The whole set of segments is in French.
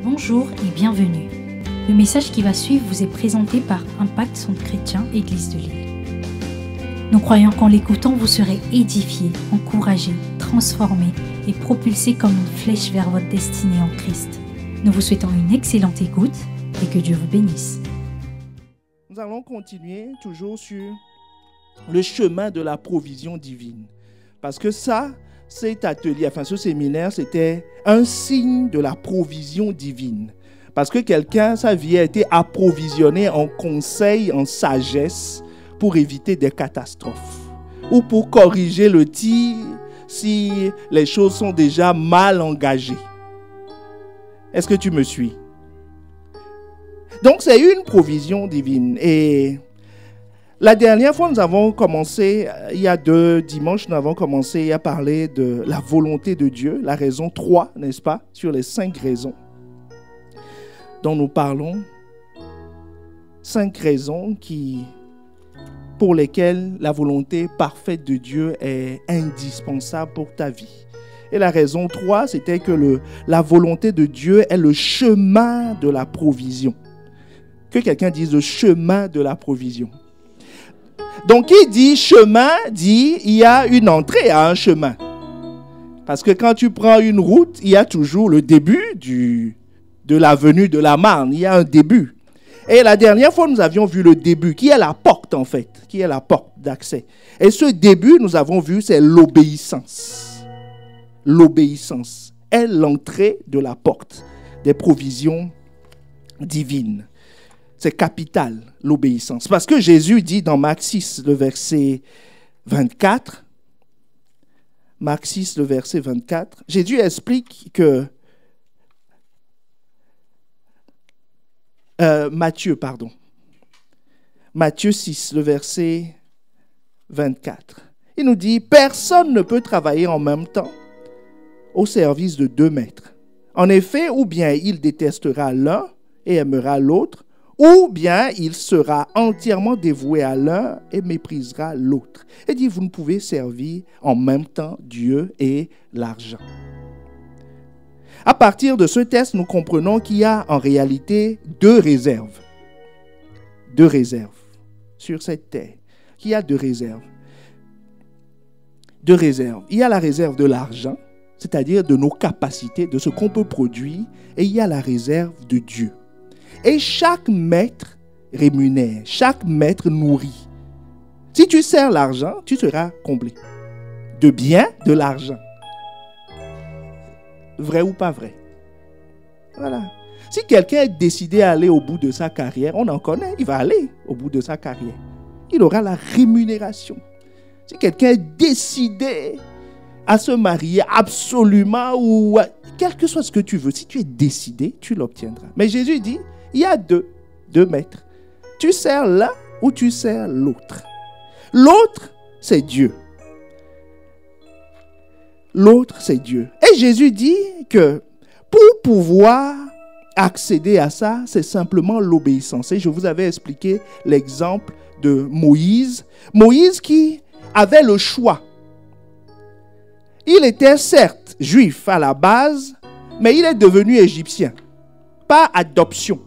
Bonjour et bienvenue. Le message qui va suivre vous est présenté par Impact Centre Chrétien Église de Lille. Nous croyons qu'en l'écoutant, vous serez édifiés, encouragés, transformés et propulsés comme une flèche vers votre destinée en Christ. Nous vous souhaitons une excellente écoute et que Dieu vous bénisse. Nous allons continuer toujours sur le chemin de la provision divine. Parce que ça, cet atelier, ce séminaire, c'était un signe de la provision divine. Parce que quelqu'un, sa vie a été approvisionnée en conseils, en sagesse, pour éviter des catastrophes. Ou pour corriger le tir si les choses sont déjà mal engagées. Est-ce que tu me suis? Donc, c'est une provision divine. Et la dernière fois, nous avons commencé, il y a 2 dimanches, nous avons commencé à parler de la volonté de Dieu, la raison 3, n'est-ce pas, sur les 5 raisons dont nous parlons. 5 raisons pour lesquelles la volonté parfaite de Dieu est indispensable pour ta vie. Et la raison 3, c'était que la volonté de Dieu est le chemin de la provision. Que quelqu'un dise le chemin de la provision. Donc, qui dit chemin, dit il y a une entrée à un chemin. Parce que quand tu prends une route, il y a toujours le début de l'avenue de la Marne. Il y a un début. Et la dernière fois, nous avions vu le début, qui est la porte en fait, qui est la porte d'accès. Et ce début, nous avons vu, c'est l'obéissance. L'obéissance est l'entrée de la porte des provisions divines. C'est capital, l'obéissance. Parce que Jésus dit dans Marc 6, le verset 24, Marc 6, le verset 24, Jésus explique que Matthieu 6, le verset 24. Il nous dit, personne ne peut travailler en même temps au service de 2 maîtres. En effet, ou bien il détestera l'un et aimera l'autre, ou bien il sera entièrement dévoué à l'un et méprisera l'autre. Il dit, vous ne pouvez servir en même temps Dieu et l'argent. À partir de ce texte, nous comprenons qu'il y a en réalité 2 réserves. 2 réserves sur cette terre. Il y a 2 réserves. 2 réserves. Il y a la réserve de l'argent, c'est-à-dire de nos capacités, de ce qu'on peut produire, et il y a la réserve de Dieu. Et chaque maître rémunère, chaque maître nourrit. Si tu sers l'argent, tu seras comblé. De bien, de l'argent. Vrai ou pas vrai? Voilà. Si quelqu'un est décidé à aller au bout de sa carrière, on en connaît, il va aller au bout de sa carrière. Il aura la rémunération. Si quelqu'un est décidé à se marier absolument ou quel que soit ce que tu veux, si tu es décidé, tu l'obtiendras. Mais Jésus dit, il y a 2 maîtres. Tu sers l'un ou tu sers l'autre. L'autre, c'est Dieu. L'autre, c'est Dieu. Et Jésus dit que pour pouvoir accéder à ça, c'est simplement l'obéissance. Et je vous avais expliqué l'exemple de Moïse. Moïse qui avait le choix. Il était certes juif à la base, mais il est devenu égyptien. Pas adoption.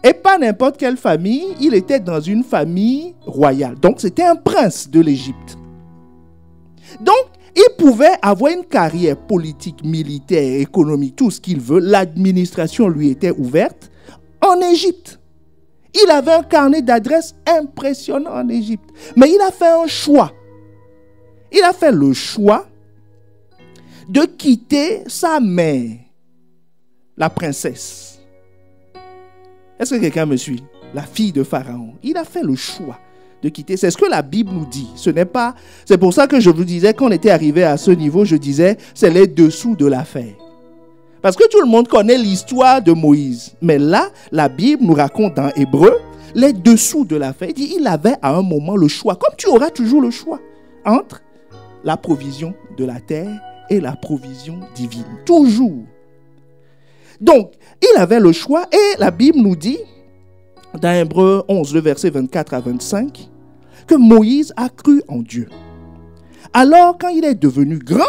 Et pas n'importe quelle famille, il était dans une famille royale. Donc, c'était un prince de l'Égypte. Donc, il pouvait avoir une carrière politique, militaire, économique, tout ce qu'il veut. L'administration lui était ouverte en Égypte. Il avait un carnet d'adresses impressionnant en Égypte. Mais il a fait un choix. Il a fait le choix de quitter sa mère, la princesse. Est-ce que quelqu'un me suit? La fille de Pharaon. Il a fait le choix de quitter. C'est ce que la Bible nous dit. C'est pour ça que je vous disais, quand on était arrivé à ce niveau, je disais, c'est les dessous de l'affaire. Parce que tout le monde connaît l'histoire de Moïse. Mais là, la Bible nous raconte dans Hébreu les dessous de l'affaire. Il dit, il avait à un moment le choix, comme tu auras toujours le choix, entre la provision de la terre et la provision divine. Toujours. Donc, il avait le choix et la Bible nous dit, dans Hébreux 11, le verset 24 à 25, que Moïse a cru en Dieu. Alors, quand il est devenu grand,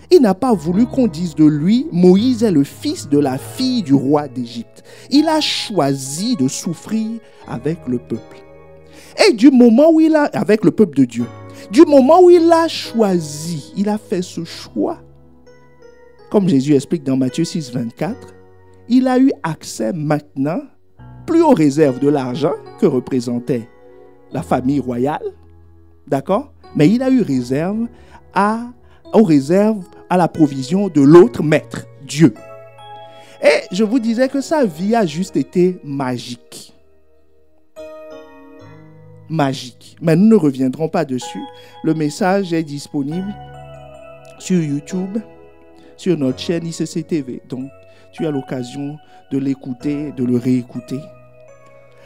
Il n'a pas voulu qu'on dise de lui, Moïse est le fils de la fille du roi d'Égypte. Il a choisi de souffrir avec le peuple. Et du moment où avec le peuple de Dieu, du moment où il a choisi, il a fait ce choix, comme Jésus explique dans Matthieu 6, 24, il a eu accès maintenant, plus aux réserves de l'argent que représentait la famille royale, d'accord? Mais il a eu réserve aux réserves à la provision de l'autre maître, Dieu. Et je vous disais que sa vie a juste été magique. Magique. Mais nous ne reviendrons pas dessus. Le message est disponible sur YouTube, sur notre chaîne ICC-TV. Donc, tu as l'occasion de l'écouter, de le réécouter.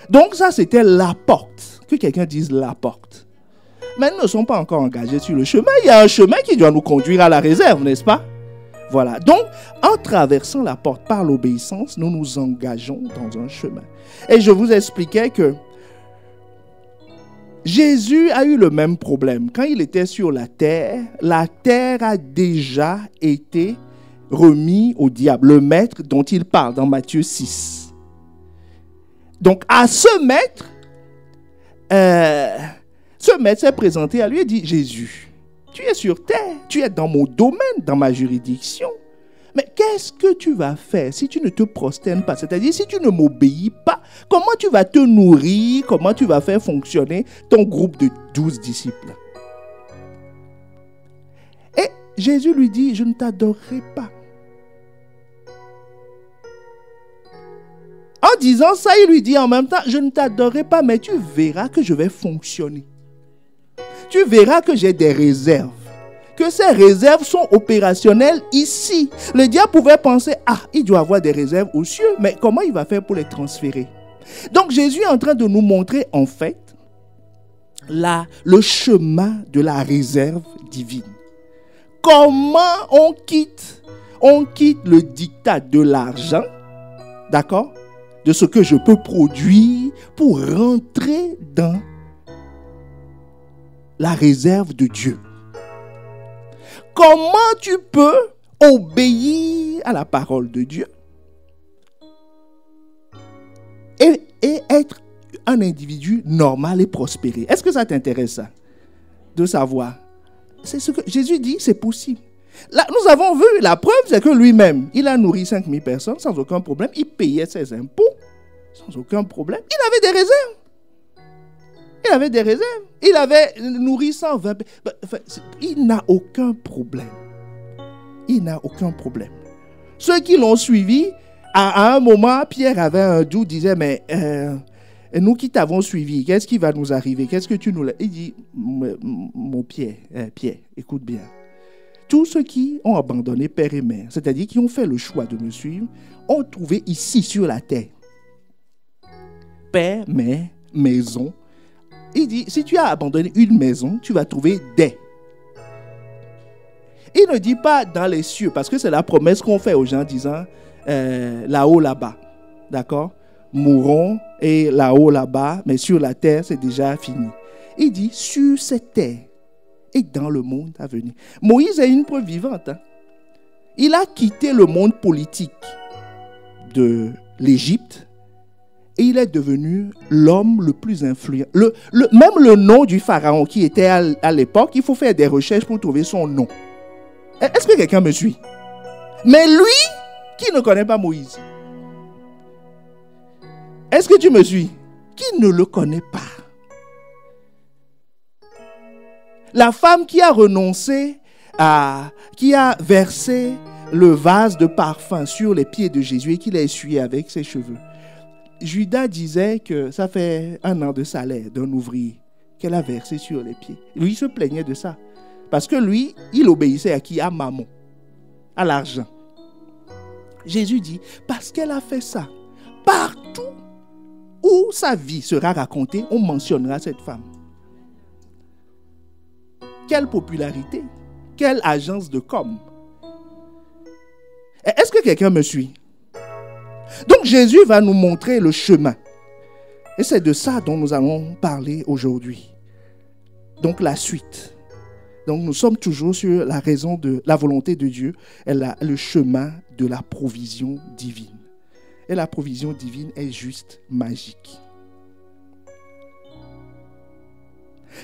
Donc, ça, c'était la porte. Que quelqu'un dise la porte. Mais nous ne sommes pas encore engagés sur le chemin. Il y a un chemin qui doit nous conduire à la réserve, n'est-ce pas? Voilà. Donc, en traversant la porte par l'obéissance, nous nous engageons dans un chemin. Et je vous expliquais que Jésus a eu le même problème. Quand il était sur la terre a déjà été remis au diable, le maître dont il parle dans Matthieu 6. Donc, à ce maître s'est présenté à lui et dit, Jésus, tu es sur terre, tu es dans mon domaine, dans ma juridiction. Mais qu'est-ce que tu vas faire si tu ne te prosternes pas? C'est-à-dire, si tu ne m'obéis pas, comment tu vas te nourrir? Comment tu vas faire fonctionner ton groupe de 12 disciples? Et Jésus lui dit, je ne t'adorerai pas. En disant ça, il lui dit en même temps, je ne t'adorerai pas, mais tu verras que je vais fonctionner. Tu verras que j'ai des réserves. Que ces réserves sont opérationnelles ici. Le diable pouvait penser, il doit avoir des réserves aux cieux, mais comment il va faire pour les transférer? Donc Jésus est en train de nous montrer en fait le chemin de la réserve divine. Comment on quitte le diktat de l'argent, d'accord, de ce que je peux produire pour rentrer dans la réserve de Dieu. Comment tu peux obéir à la parole de Dieu et être un individu normal et prospérer? Est-ce que ça t'intéresse ça? De savoir. C'est ce que Jésus dit, c'est possible. Là, nous avons vu, la preuve, c'est que lui-même, il a nourri 5000 personnes sans aucun problème. Il payait ses impôts sans aucun problème. Il avait des réserves. Il avait nourri 120. Il n'a aucun problème. Ceux qui l'ont suivi, à un moment, Pierre avait un doute, disait, mais nous qui t'avons suivi, qu'est-ce qui va nous arriver? Qu'est-ce que tu nous... Il dit, mon Pierre, écoute bien. Tous ceux qui ont abandonné père et mère, c'est-à-dire qui ont fait le choix de me suivre, ont trouvé ici sur la terre père, mère, maison. Il dit, si tu as abandonné une maison, tu vas trouver des. Il ne dit pas dans les cieux, parce que c'est la promesse qu'on fait aux gens disant là-haut, là-bas. D'accord? Mourons et là-haut, là-bas, mais sur la terre, c'est déjà fini. Il dit, sur cette terre et dans le monde à venir. Moïse est une preuve vivante. Hein? Il a quitté le monde politique de l'Égypte. Et il est devenu l'homme le plus influent. Même le nom du pharaon qui était à l'époque, il faut faire des recherches pour trouver son nom. Est-ce que quelqu'un me suit? Mais lui, qui ne connaît pas Moïse? Est-ce que tu me suis? Qui ne le connaît pas? La femme qui a renoncé qui a versé le vase de parfum sur les pieds de Jésus et qui l'a essuyé avec ses cheveux. Judas disait que ça fait 1 an de salaire d'un ouvrier qu'elle a versé sur les pieds. Lui, il se plaignait de ça. Parce que lui, il obéissait à qui? À Mammon, à l'argent. Jésus dit, parce qu'elle a fait ça, partout où sa vie sera racontée, on mentionnera cette femme. Quelle popularité, quelle agence de com. Est-ce que quelqu'un me suit? Donc Jésus va nous montrer le chemin. Et c'est de ça dont nous allons parler aujourd'hui. Donc la suite. Donc nous sommes toujours sur la raison de la volonté de Dieu, le chemin de la provision divine. Et la provision divine est juste magique.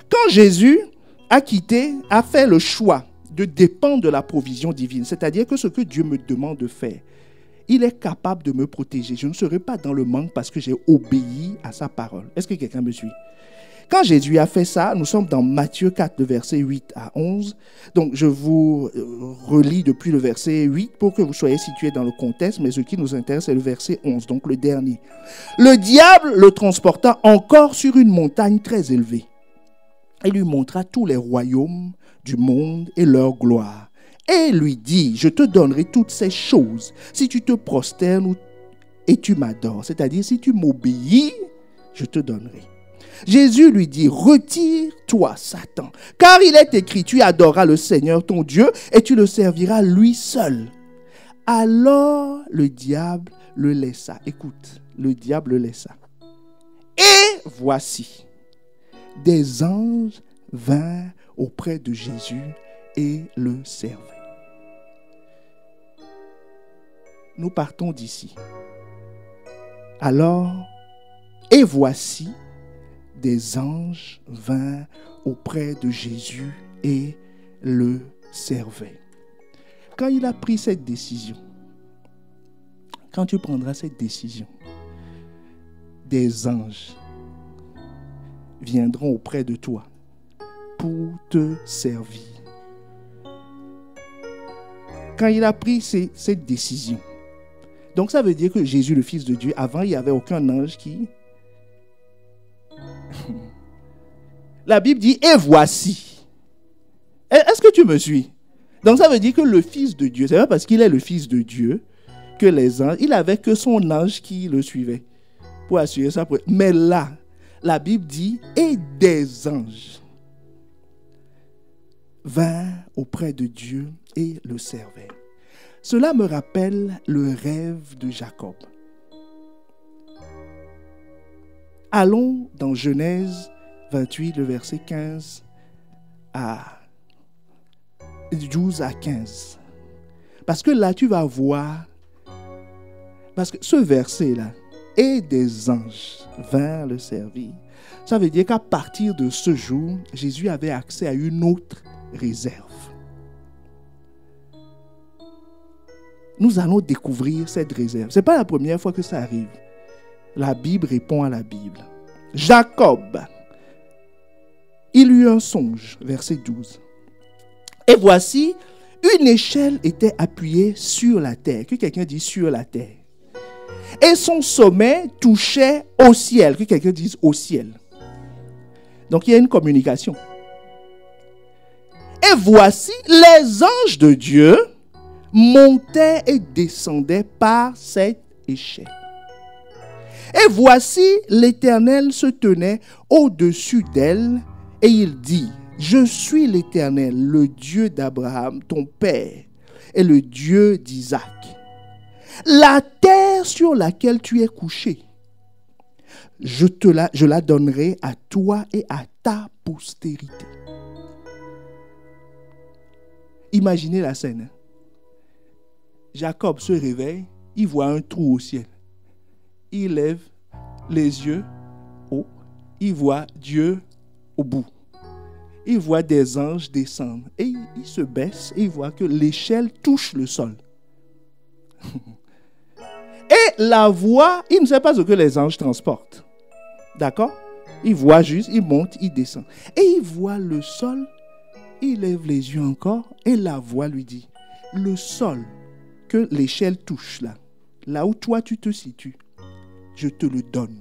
Quand Jésus a fait le choix de dépendre de la provision divine, c'est-à-dire que ce que Dieu me demande de faire, il est capable de me protéger. Je ne serai pas dans le manque parce que j'ai obéi à sa parole. Est-ce que quelqu'un me suit? Quand Jésus a fait ça, nous sommes dans Matthieu 4, le verset 8 à 11. Donc, je vous relis depuis le verset 8 pour que vous soyez situés dans le contexte, mais ce qui nous intéresse, c'est le verset 11, donc le dernier. Le diable le transporta encore sur une montagne très élevée. Il lui montra tous les royaumes du monde et leur gloire. Et lui dit, je te donnerai toutes ces choses si tu te prosternes et tu m'adores. C'est-à-dire, si tu m'obéis, je te donnerai. Jésus lui dit, retire-toi, Satan, car il est écrit, tu adoreras le Seigneur ton Dieu et tu le serviras lui seul. Alors le diable le laissa. Écoute, le diable le laissa. Et voici, des anges vinrent auprès de Jésus et le servaient. Nous partons d'ici. Alors, et voici, des anges vinrent auprès de Jésus et le servaient. Quand il a pris cette décision, quand tu prendras cette décision, des anges viendront auprès de toi pour te servir. Quand il a pris cette décision, donc ça veut dire que Jésus, le Fils de Dieu, avant, il n'y avait aucun ange qui... La Bible dit, et voici. Est-ce que tu me suis? Donc ça veut dire que le Fils de Dieu, c'est pas parce qu'il est le Fils de Dieu que les anges, il n'avait que son ange qui le suivait pour assurer ça. Mais là, la Bible dit, et des anges vinrent auprès de Dieu et le servaient. Cela me rappelle le rêve de Jacob. Allons dans Genèse 28, le verset 15 à 12 à 15. Parce que là, tu vas voir, parce que ce verset-là, et des anges vinrent le servir, ça veut dire qu'à partir de ce jour, Jésus avait accès à une autre réserve. Nous allons découvrir cette réserve. Ce n'est pas la première fois que ça arrive. La Bible répond à la Bible. Jacob, il eut un songe, verset 12. Et voici, une échelle était appuyée sur la terre. Que quelqu'un dise sur la terre. Et son sommet touchait au ciel. Que quelqu'un dise au ciel. Donc il y a une communication. Et voici, les anges de Dieu montaient et descendaient par cette échelle. Et voici, l'Éternel se tenait au-dessus d'elle et il dit, je suis l'Éternel, le Dieu d'Abraham, ton père, et le Dieu d'Isaac. La terre sur laquelle tu es couché, je la donnerai à toi et à ta postérité. Imaginez la scène. Jacob se réveille, il voit un trou au ciel. Il lève les yeux haut, il voit Dieu au bout. Il voit des anges descendre et il se baisse et il voit que l'échelle touche le sol. Et la voix, il ne sait pas ce que les anges transportent. D'accord? Il voit juste, il monte, il descend. Et il voit le sol, il lève les yeux encore et la voix lui dit, le sol que l'échelle touche là où toi tu te situes, je te le donne.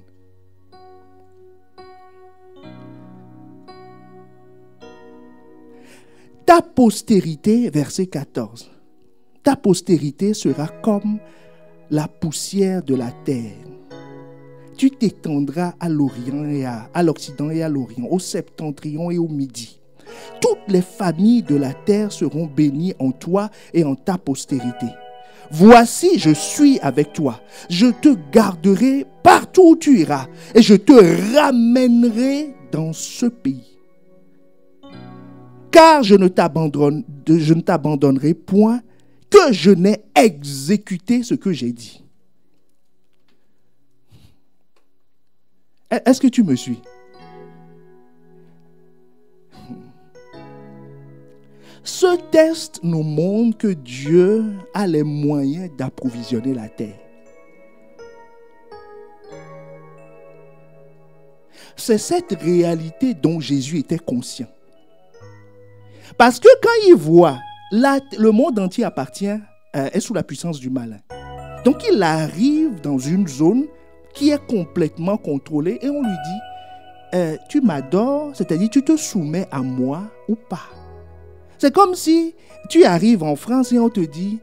Ta postérité, verset 14, ta postérité sera comme la poussière de la terre. Tu t'étendras à l'Orient et à l'Occident et à l'Orient, au septentrion et au Midi. Toutes les familles de la terre seront bénies en toi et en ta postérité. Voici, je suis avec toi. Je te garderai partout où tu iras et je te ramènerai dans ce pays. car je ne t'abandonnerai point que je n'ai exécuté ce que j'ai dit. Est-ce que tu me suis? Ce texte nous montre que Dieu a les moyens d'approvisionner la terre. C'est cette réalité dont Jésus était conscient. Parce que quand il voit, le monde entier est sous la puissance du malin. Donc il arrive dans une zone qui est complètement contrôlée et on lui dit, tu m'adores, c'est-à-dire tu te soumets à moi ou pas. C'est comme si tu arrives en France et on te dit,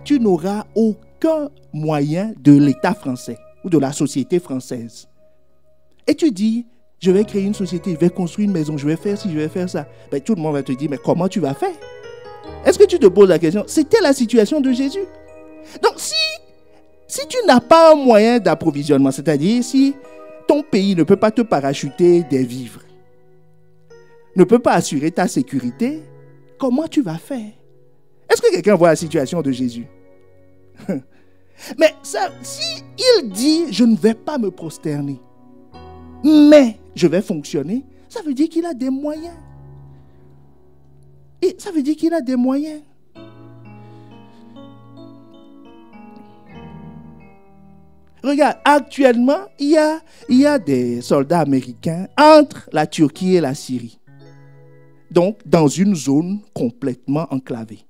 tu n'auras aucun moyen de l'État français ou de la société française. Et tu dis, je vais créer une société, je vais construire une maison, je vais faire ci, je vais faire ça. Ben, tout le monde va te dire, mais comment tu vas faire? Est-ce que tu te poses la question? C'était la situation de Jésus. Donc si tu n'as pas un moyen d'approvisionnement, c'est-à-dire si ton pays ne peut pas te parachuter des vivres, ne peut pas assurer ta sécurité, comment tu vas faire? Est-ce que quelqu'un voit la situation de Jésus? Mais ça, si il dit, je ne vais pas me prosterner, mais je vais fonctionner, ça veut dire qu'il a des moyens. Et ça veut dire qu'il a des moyens. Regarde, actuellement, il y a des soldats américains entre la Turquie et la Syrie. Donc, dans une zone complètement enclavée,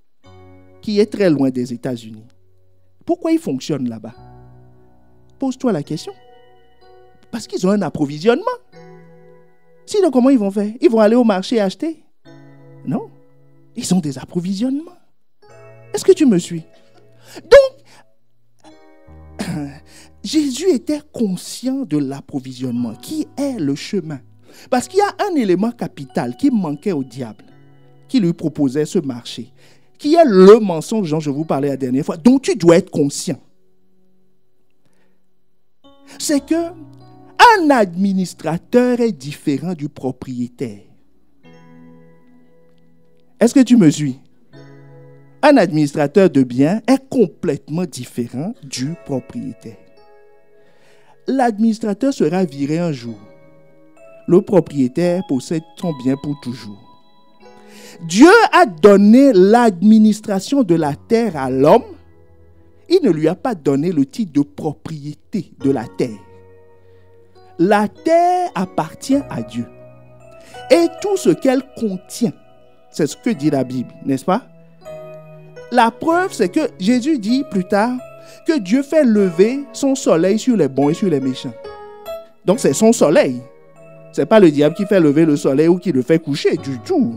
qui est très loin des États-Unis. Pourquoi ils fonctionnent là-bas? Pose-toi la question. Parce qu'ils ont un approvisionnement. Sinon, comment ils vont faire? Ils vont aller au marché acheter? Non. Ils ont des approvisionnements. Est-ce que tu me suis? Donc, Jésus était conscient de l'approvisionnement, qui est le chemin. Parce qu'il y a un élément capital qui manquait au diable, qui lui proposait ce marché, qui est le mensonge dont je vous parlais la dernière fois, dont tu dois être conscient. C'est que un administrateur est différent du propriétaire. Est-ce que tu me suis? Un administrateur de biens est complètement différent du propriétaire. L'administrateur sera viré un jour. Le propriétaire possède son bien pour toujours. Dieu a donné l'administration de la terre à l'homme. Il ne lui a pas donné le titre de propriété de la terre. La terre appartient à Dieu. Et tout ce qu'elle contient, c'est ce que dit la Bible, n'est-ce pas? La preuve, c'est que Jésus dit plus tard que Dieu fait lever son soleil sur les bons et sur les méchants. Donc c'est son soleil. Ce n'est pas le diable qui fait lever le soleil ou qui le fait coucher du tout.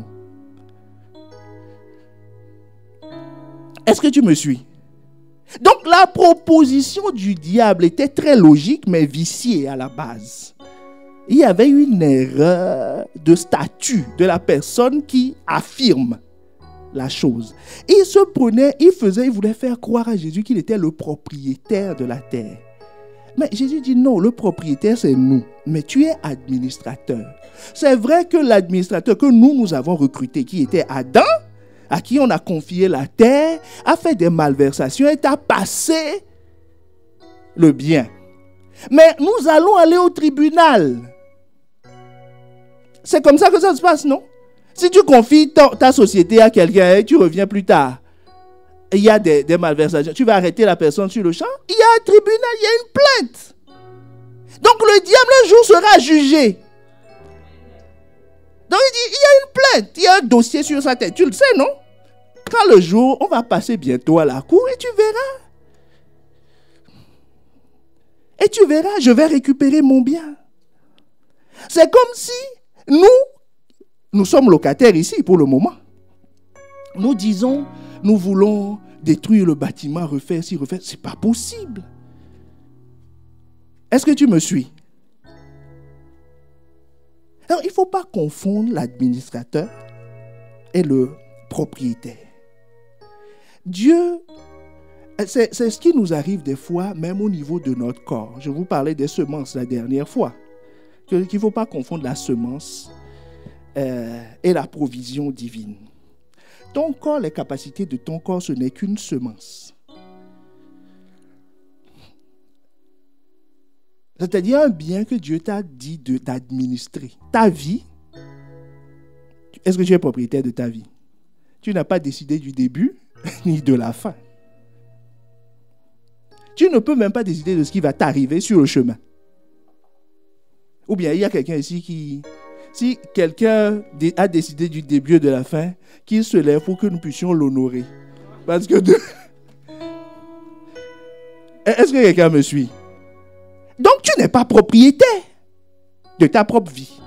Est-ce que tu me suis? Donc la proposition du diable était très logique mais viciée à la base. Il y avait une erreur de statut de la personne qui affirme la chose. Il se prenait, il voulait faire croire à Jésus qu'il était le propriétaire de la terre. Mais Jésus dit non, le propriétaire c'est nous, mais tu es administrateur. C'est vrai que l'administrateur que nous avons recruté, qui était Adam, à qui on a confié la terre, a fait des malversations et t'a passé le bien. Mais nous allons aller au tribunal. C'est comme ça que ça se passe, non? Si tu confies ta société à quelqu'un et tu reviens plus tard, il y a des malversations, tu vas arrêter la personne sur le champ, il y a un tribunal, il y a une plainte. Donc le diable un jour sera jugé. Donc il dit, il y a une plainte, il y a un dossier sur sa tête, tu le sais, non? Quand le jour, on va passer bientôt à la cour et tu verras. Et tu verras, je vais récupérer mon bien. C'est comme si nous sommes locataires ici pour le moment. Nous disons, nous voulons détruire le bâtiment, refaire ci, refaire. Ce n'est pas possible. Est-ce que tu me suis? Alors, il ne faut pas confondre l'administrateur et le propriétaire. Dieu, c'est ce qui nous arrive des fois, même au niveau de notre corps. Je vous parlais des semences la dernière fois. Qu'il ne faut pas confondre la semence et la provision divine. Ton corps, les capacités de ton corps, ce n'est qu'une semence. C'est-à-dire un bien que Dieu t'a dit d'administrer. Ta vie, est-ce que tu es propriétaire de ta vie? Tu n'as pas décidé du début ni de la fin. Tu ne peux même pas décider de ce qui va t'arriver sur le chemin. Ou bien il y a quelqu'un ici qui... Si quelqu'un a décidé du début et de la fin, qu'il se lève pour que nous puissions l'honorer. Parce que... Est-ce que quelqu'un me suit? Donc tu n'es pas propriétaire de ta propre vie.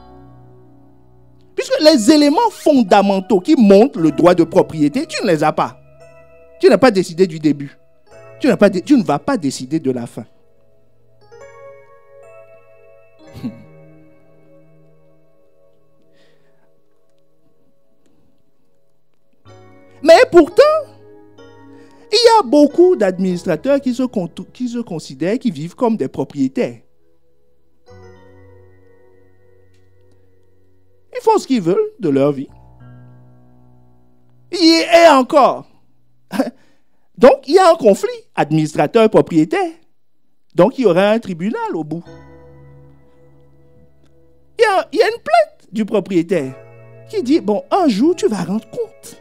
Puisque les éléments fondamentaux qui montrent le droit de propriété, tu ne les as pas. Tu n'as pas décidé du début. Tu ne vas pas décider de la fin. Mais pourtant, il y a beaucoup d'administrateurs qui se considèrent, qui vivent comme des propriétaires. Ils font ce qu'ils veulent de leur vie. Et encore. Donc, il y a un conflit administrateur-propriétaire. Donc, il y aura un tribunal au bout. Il y a une plainte du propriétaire qui dit, bon, un jour, tu vas rendre compte.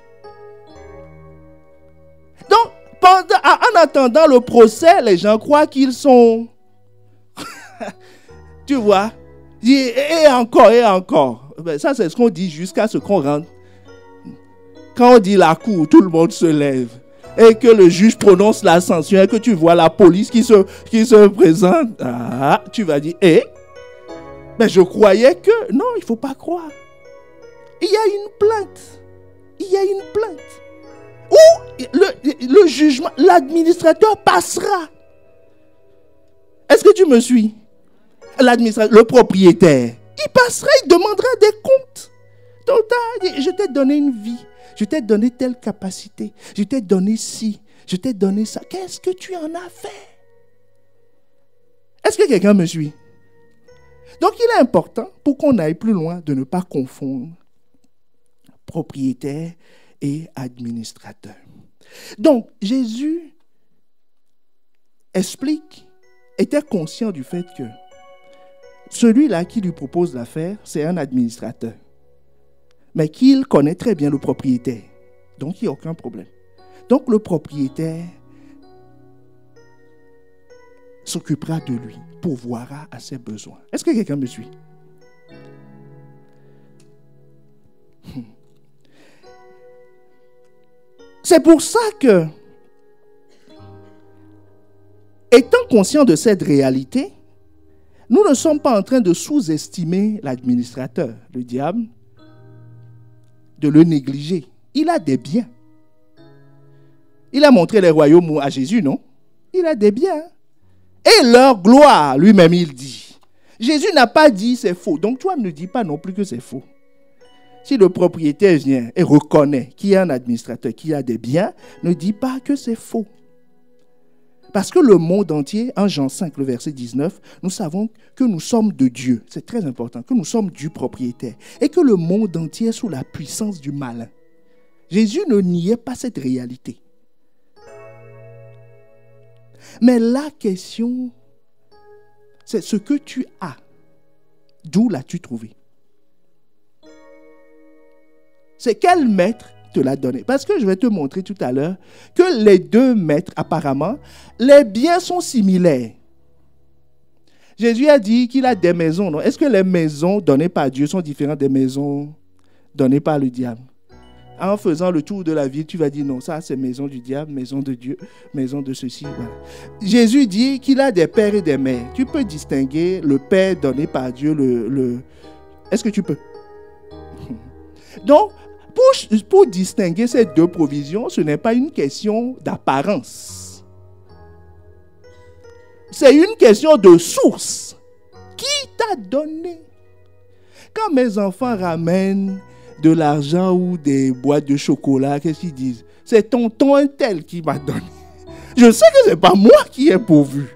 Donc, en attendant le procès, les gens croient qu'ils sont... tu vois, et encore. Ben, ça, c'est ce qu'on dit jusqu'à ce qu'on rentre. Quand on dit la cour, tout le monde se lève. Et que le juge prononce la sanction et que tu vois la police qui se présente. Ah, tu vas dire, ben, je croyais que... Non, il ne faut pas croire. Il y a une plainte. Il y a une plainte. Où le jugement, l'administrateur passera. Est-ce que tu me suis? L'administrateur, le propriétaire, il passera, il demandera des comptes. Donc, je t'ai donné une vie, je t'ai donné telle capacité, je t'ai donné ci, je t'ai donné ça. Qu'est-ce que tu en as fait? Est-ce que quelqu'un me suit? Donc, il est important, pour qu'on aille plus loin, de ne pas confondre propriétaire et administrateur. Donc, Jésus était conscient du fait que celui-là qui lui propose l'affaire, c'est un administrateur, mais qu'il connaît très bien le propriétaire. Donc, il n'y a aucun problème. Donc, le propriétaire s'occupera de lui, pourvoira à ses besoins. Est-ce que quelqu'un me suit? C'est pour ça que, étant conscient de cette réalité, nous ne sommes pas en train de sous-estimer l'administrateur, le diable, de le négliger. Il a des biens. Il a montré les royaumes à Jésus, non? Il a des biens. Et leur gloire, lui-même, il dit. Jésus n'a pas dit c'est faux. Donc toi, ne dis pas non plus que c'est faux. Si le propriétaire vient et reconnaît qu'il y a un administrateur qui a des biens, ne dis pas que c'est faux. Parce que le monde entier, en Jean 5, le verset 19, nous savons que nous sommes de Dieu. C'est très important, que nous sommes du propriétaire. Et que le monde entier est sous la puissance du malin. Jésus ne niait pas cette réalité. Mais la question, c'est ce que tu as. D'où l'as-tu trouvé? C'est quel maître te l'a donné? Parce que je vais te montrer tout à l'heure que les deux maîtres, apparemment, les biens sont similaires. Jésus a dit qu'il a des maisons, non? Est-ce que les maisons données par Dieu sont différentes des maisons données par le diable? En faisant le tour de la ville, tu vas dire non, ça c'est maison du diable, maison de Dieu, maison de ceci. Voilà. Jésus dit qu'il a des pères et des mères. Tu peux distinguer le père donné par Dieu, Est-ce que tu peux? Donc, pour distinguer ces deux provisions, ce n'est pas une question d'apparence. C'est une question de source. Qui t'a donné? Quand mes enfants ramènent de l'argent ou des boîtes de chocolat, qu'est-ce qu'ils disent? C'est tonton un tel qui m'a donné. Je sais que ce n'est pas moi qui ai pourvu.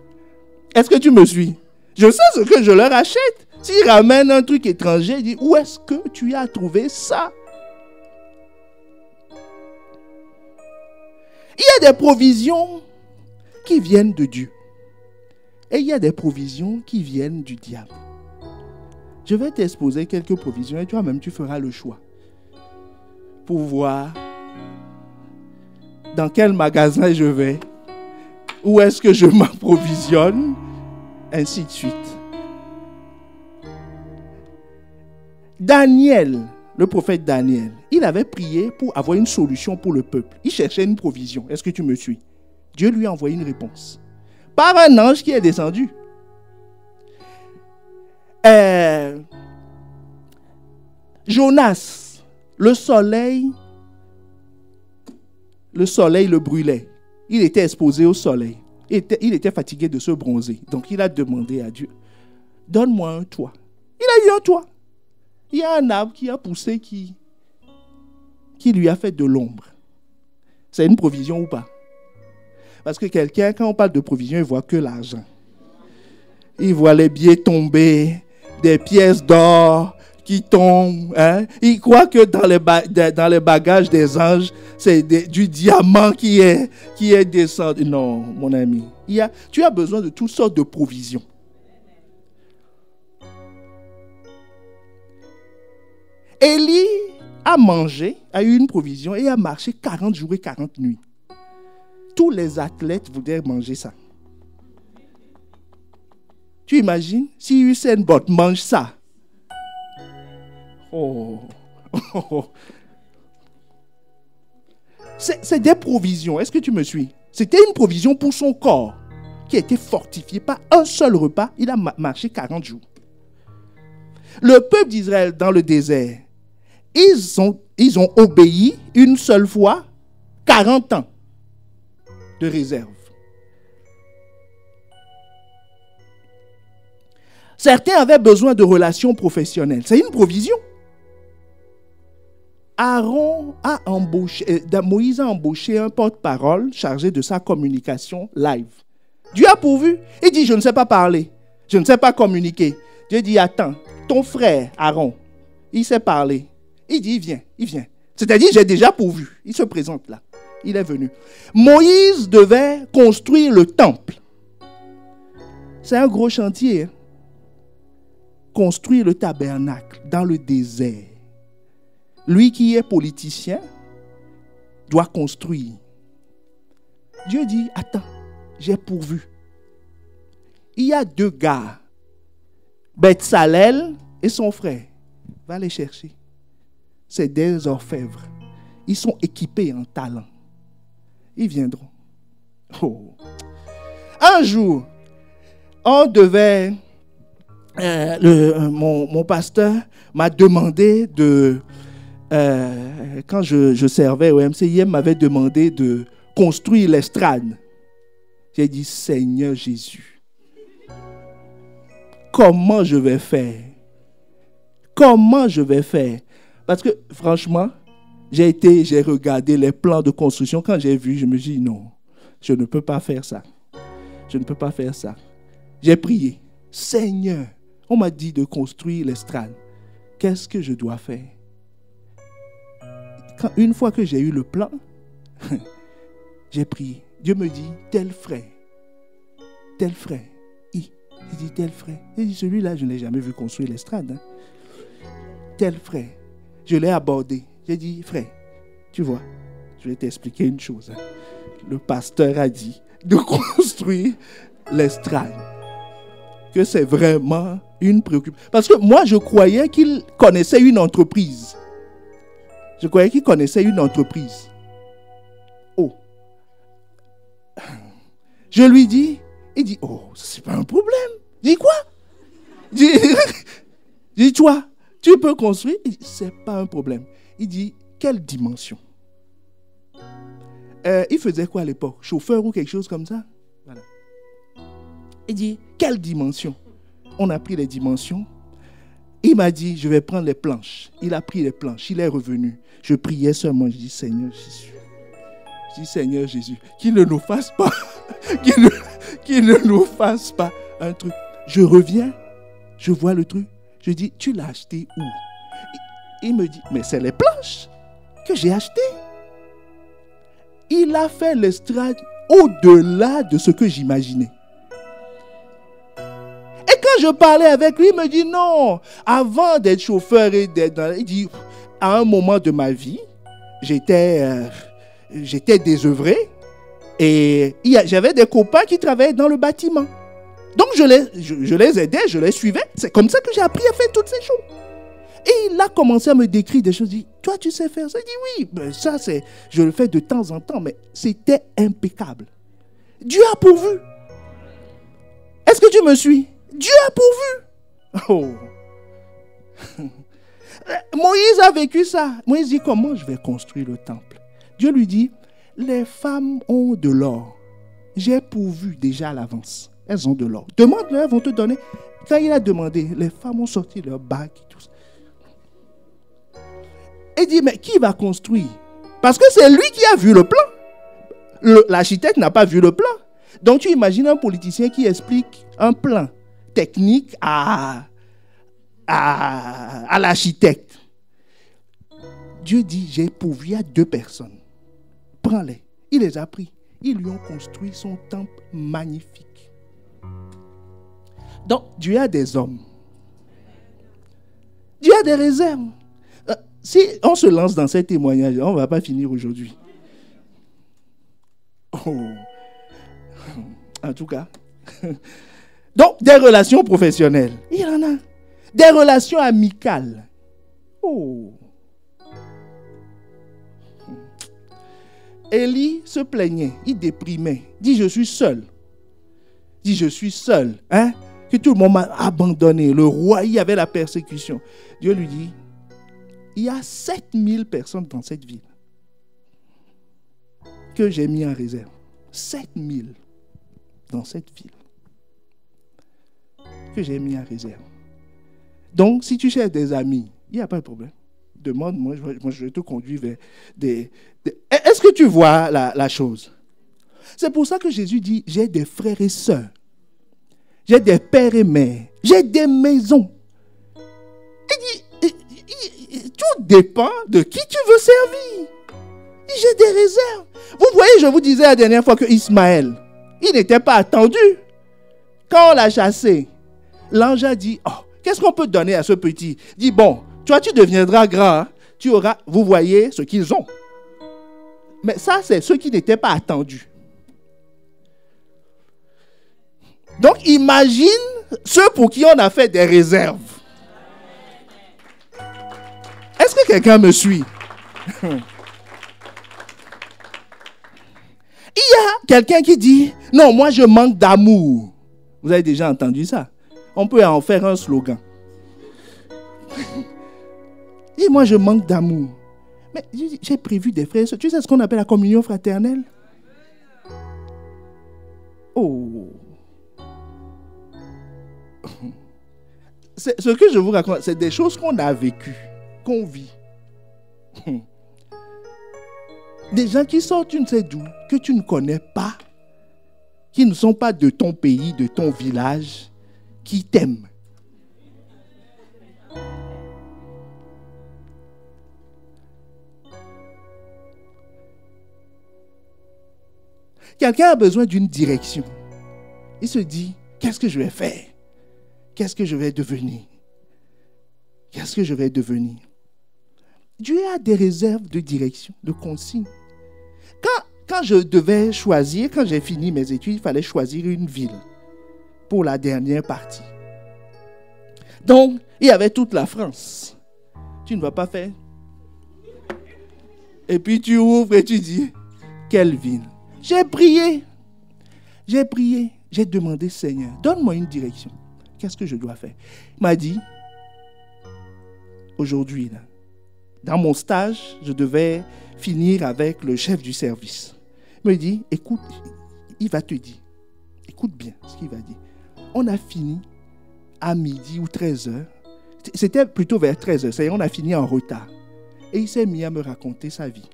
Est-ce que tu me suis? Je sais ce que je leur achète. S'il ramène un truc étranger, il dit, où est-ce que tu as trouvé ça? Il y a des provisions qui viennent de Dieu. Et il y a des provisions qui viennent du diable. Je vais t'exposer quelques provisions et toi-même tu feras le choix pour voir dans quel magasin je vais, où est-ce que je m'approvisionne, ainsi de suite. Daniel, le prophète Daniel, il avait prié pour avoir une solution pour le peuple. Il cherchait une provision. Est-ce que tu me suis? Dieu lui a envoyé une réponse par un ange qui est descendu. Jonas, le soleil le brûlait. Il était exposé au soleil. Il était fatigué de se bronzer. Donc il a demandé à Dieu, donne-moi un toit. Il a eu un toit. Il y a un arbre qui a poussé qui lui a fait de l'ombre. C'est une provision ou pas? Parce que quelqu'un, quand on parle de provision, il voit que l'argent. Il voit les billets tomber, des pièces d'or qui tombent. Hein? Il croit que dans les bagages des anges, c'est du diamant qui est descendu. Non, mon ami. Tu as besoin de toutes sortes de provisions. Élie a mangé, a eu une provision et a marché 40 jours et 40 nuits. Tous les athlètes voudraient manger ça. Tu imagines si Usain Bolt mange ça? C'est des provisions. Est-ce que tu me suis? C'était une provision pour son corps qui a été fortifié par un seul repas. Il a marché 40 jours. Le peuple d'Israël dans le désert, ils ont obéi une seule fois 40 ans de réserve. Certains avaient besoin de relations professionnelles. C'est une provision. Moïse a embauché un porte-parole chargé de sa communication live. Dieu a pourvu. Il dit, je ne sais pas parler. Je ne sais pas communiquer. Dieu dit, attends, ton frère Aaron, il sait parler. Il dit, il vient. C'est-à-dire, j'ai déjà pourvu. Il se présente là. Il est venu. Moïse devait construire le temple. C'est un gros chantier. Hein? Construire le tabernacle dans le désert. Lui qui est politicien doit construire. Dieu dit, attends, j'ai pourvu. Il y a 2 gars, Betsalel et son frère. Va les chercher. C'est des orfèvres. Ils sont équipés en talent. Ils viendront. Oh. Un jour, on devait... mon pasteur m'a demandé quand je servais au MCIM, m'avait demandé de construire l'estrade. J'ai dit, Seigneur Jésus, comment je vais faire? Comment je vais faire? Parce que franchement, j'ai regardé les plans de construction. Quand j'ai vu, je me dis, non, je ne peux pas faire ça. Je ne peux pas faire ça. J'ai prié, Seigneur, on m'a dit de construire l'estrade. Qu'est-ce que je dois faire? Une fois que j'ai eu le plan, j'ai prié. Dieu me dit, tel frère. Il dit, tel frère. Il dit, celui-là, je ne l'ai jamais vu construire l'estrade. Hein. Tel frère. Je l'ai abordé. J'ai dit, frère, tu vois, je vais t'expliquer une chose. Hein. Le pasteur a dit de construire l'estrade. Que c'est vraiment une préoccupation. Parce que moi, je croyais qu'il connaissait une entreprise. Oh. Je lui dis, il dit, oh, c'est pas un problème. Je dis quoi? Dis toi, tu peux construire? Il dit, c'est pas un problème. Il dit, quelle dimension? Il faisait quoi à l'époque? Chauffeur ou quelque chose comme ça? Voilà. Il dit, quelle dimension? On a pris les dimensions. Il m'a dit, je vais prendre les planches. Il a pris les planches. Il est revenu. Je priais seulement. Je dis, Seigneur Jésus. Je dis, Seigneur Jésus, qu'il ne nous fasse pas, qu'il ne nous fasse pas un truc. Je reviens. Je vois le truc. Je dis, tu l'as acheté où? Il me dit, mais c'est les planches que j'ai achetées. Il a fait l'estrade au-delà de ce que j'imaginais. Et quand je parlais avec lui, il me dit, non, avant d'être chauffeur et d'être... Il dit, à un moment de ma vie, j'étais désœuvré et j'avais des copains qui travaillaient dans le bâtiment. Donc je les aidais, je les suivais. C'est comme ça que j'ai appris à faire toutes ces choses. Et il a commencé à me décrire des choses. Il dit, toi tu sais faire ça? Il dit, oui, ben ça je le fais de temps en temps, mais c'était impeccable. Dieu a pourvu. Est-ce que tu me suis? Dieu a pourvu. Oh. Moïse a vécu ça. Moïse dit, comment je vais construire le temple? Dieu lui dit, les femmes ont de l'or. J'ai pourvu déjà à l'avance. Elles ont de l'or. Demande-leur, elles vont te donner. Quand il a demandé, les femmes ont sorti leur bague et tout ça. Il dit, mais qui va construire? Parce que c'est lui qui a vu le plan. L'architecte n'a pas vu le plan. Donc tu imagines un politicien qui explique un plan technique à l'architecte. Dieu dit, j'ai pourvu à 2 personnes. Prends-les. Il les a pris. Ils lui ont construit son temple magnifique. Donc, Dieu a des hommes. Dieu a des réserves. Si on se lance dans ces témoignages, on ne va pas finir aujourd'hui. Oh. En tout cas. Donc, des relations professionnelles. Il y en a. Des relations amicales. Oh. Élie se plaignait, il déprimait. Dit, je suis seul. Dit, je suis seul. Hein? Que tout le monde m'a abandonné. Le roi, il y avait la persécution. Dieu lui dit, il y a 7000 personnes dans cette ville que j'ai mis en réserve. 7000 dans cette ville que j'ai mis en réserve. Donc, si tu cherches des amis, il n'y a pas de problème. Demande-moi, je te conduis vers des... Est-ce que tu vois la chose? C'est pour ça que Jésus dit, j'ai des frères et sœurs. J'ai des pères et mères. J'ai des maisons. Il dit, tout dépend de qui tu veux servir. J'ai des réserves. Vous voyez, je vous disais la dernière fois que Ismaël, il n'était pas attendu. Quand on l'a chassé, l'ange a dit, oh, qu'est-ce qu'on peut donner à ce petit? Il dit, bon, toi, tu deviendras grand. Tu auras, vous voyez ce qu'ils ont. Mais ça, c'est ceux qui n'étaient pas attendus. Donc, imagine ceux pour qui on a fait des réserves. Est-ce que quelqu'un me suit? Il y a quelqu'un qui dit, non, moi, je manque d'amour. Vous avez déjà entendu ça? On peut en faire un slogan. Et moi, je manque d'amour. Mais j'ai prévu des frères. Tu sais ce qu'on appelle la communion fraternelle? Oh. Ce que je vous raconte, c'est des choses qu'on a vécues, qu'on vit. Des gens qui sortent, tu ne sais d'où, que tu ne connais pas, qui ne sont pas de ton pays, de ton village, qui t'aiment. Quelqu'un a besoin d'une direction. Il se dit, qu'est-ce que je vais faire? Qu'est-ce que je vais devenir? Qu'est-ce que je vais devenir? Dieu a des réserves de direction, de consignes. Quand je devais choisir, quand j'ai fini mes études, il fallait choisir une ville pour la dernière partie. Donc, il y avait toute la France. Tu ne vas pas faire. Et puis tu ouvres et tu dis, quelle ville? J'ai prié. J'ai demandé, Seigneur, donne-moi une direction. Qu'est-ce que je dois faire? Il m'a dit, aujourd'hui, là, dans mon stage, je devais finir avec le chef du service. Il me dit, écoute, il va te dire, écoute bien ce qu'il va dire. On a fini à midi ou 13h. C'était plutôt vers 13h, c'est-à-dire on a fini en retard. Et il s'est mis à me raconter sa vie.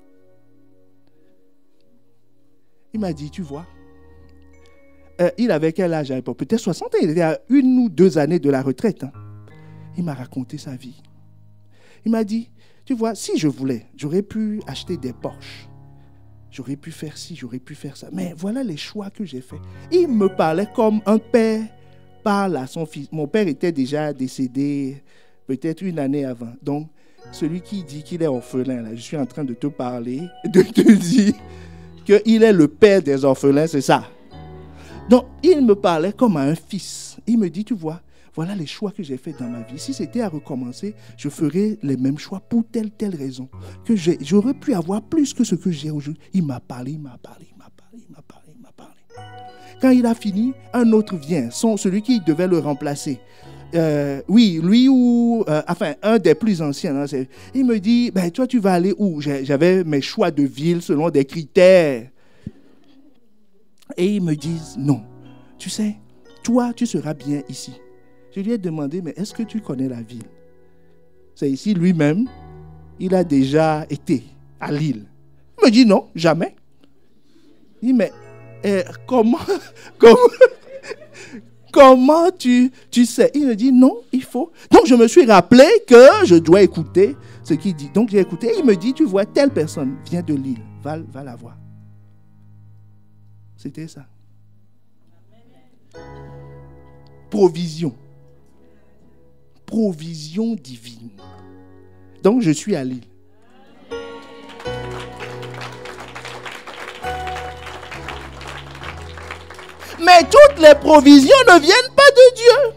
Il m'a dit, tu vois, il avait quel âge à l'époque? Peut-être 60 ans, il était à 1 ou 2 années de la retraite. Hein. Il m'a raconté sa vie. Il m'a dit, tu vois, si je voulais, j'aurais pu acheter des Porsche. J'aurais pu faire ci, j'aurais pu faire ça. Mais voilà les choix que j'ai faits. Il me parlait comme un père parle à son fils. Mon père était déjà décédé peut-être une année avant. Donc, celui qui dit qu'il est orphelin, là, je suis en train de te parler, de te dire qu'il est le père des orphelins, c'est ça. Donc, il me parlait comme à un fils. Il me dit, tu vois, voilà les choix que j'ai faits dans ma vie. Si c'était à recommencer, je ferais les mêmes choix pour telle raison. Que j'aurais pu avoir plus que ce que j'ai aujourd'hui. Il m'a parlé. Quand il a fini, un autre vient, celui qui devait le remplacer. Oui, lui ou... un des plus anciens. Hein, il me dit, ben, toi, tu vas aller où? J'avais mes choix de ville selon des critères. Et ils me disent, non, tu sais, toi, tu seras bien ici. Je lui ai demandé, mais est-ce que tu connais la ville? C'est ici lui-même, il a déjà été à Lille. Il me dit, non, jamais. Il dit, mais comment tu sais? Il me dit, non, il faut. Donc, je me suis rappelé que je dois écouter ce qu'il dit. Donc, j'ai écouté. Il me dit, tu vois, telle personne vient de Lille. Va la voir. C'était ça. Provision. Provision divine. Donc, je suis à Lille. Mais toutes les provisions ne viennent pas de Dieu.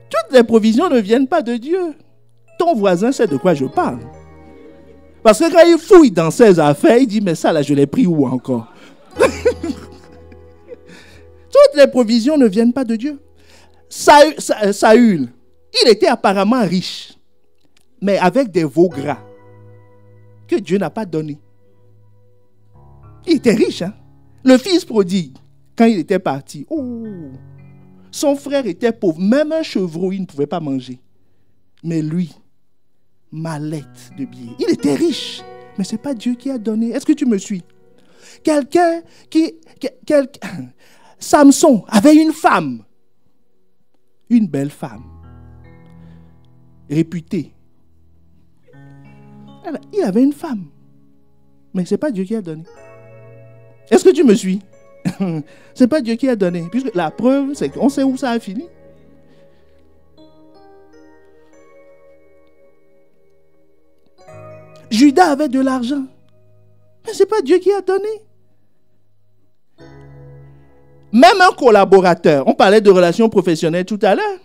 Toutes les provisions ne viennent pas de Dieu. Ton voisin sait de quoi je parle. Parce que quand il fouille dans ses affaires, il dit, mais ça là, je l'ai pris où encore? Toutes les provisions ne viennent pas de Dieu. Saül, il était apparemment riche, mais avec des veaux gras que Dieu n'a pas donné. Il était riche, hein? Le fils prodigue, quand il était parti, son frère était pauvre. Même un chevreau, il ne pouvait pas manger. Mais lui, mallette de billets. Il était riche, mais ce n'est pas Dieu qui a donné. Est-ce que tu me suis? Samson avait une femme, une belle femme, réputée. Il avait une femme, mais ce n'est pas Dieu qui a donné. Est-ce que tu me suis? Ce n'est pas Dieu qui a donné. Puisque la preuve, c'est qu'on sait où ça a fini. Judas avait de l'argent, mais ce n'est pas Dieu qui a donné. Même un collaborateur, on parlait de relations professionnelles tout à l'heure.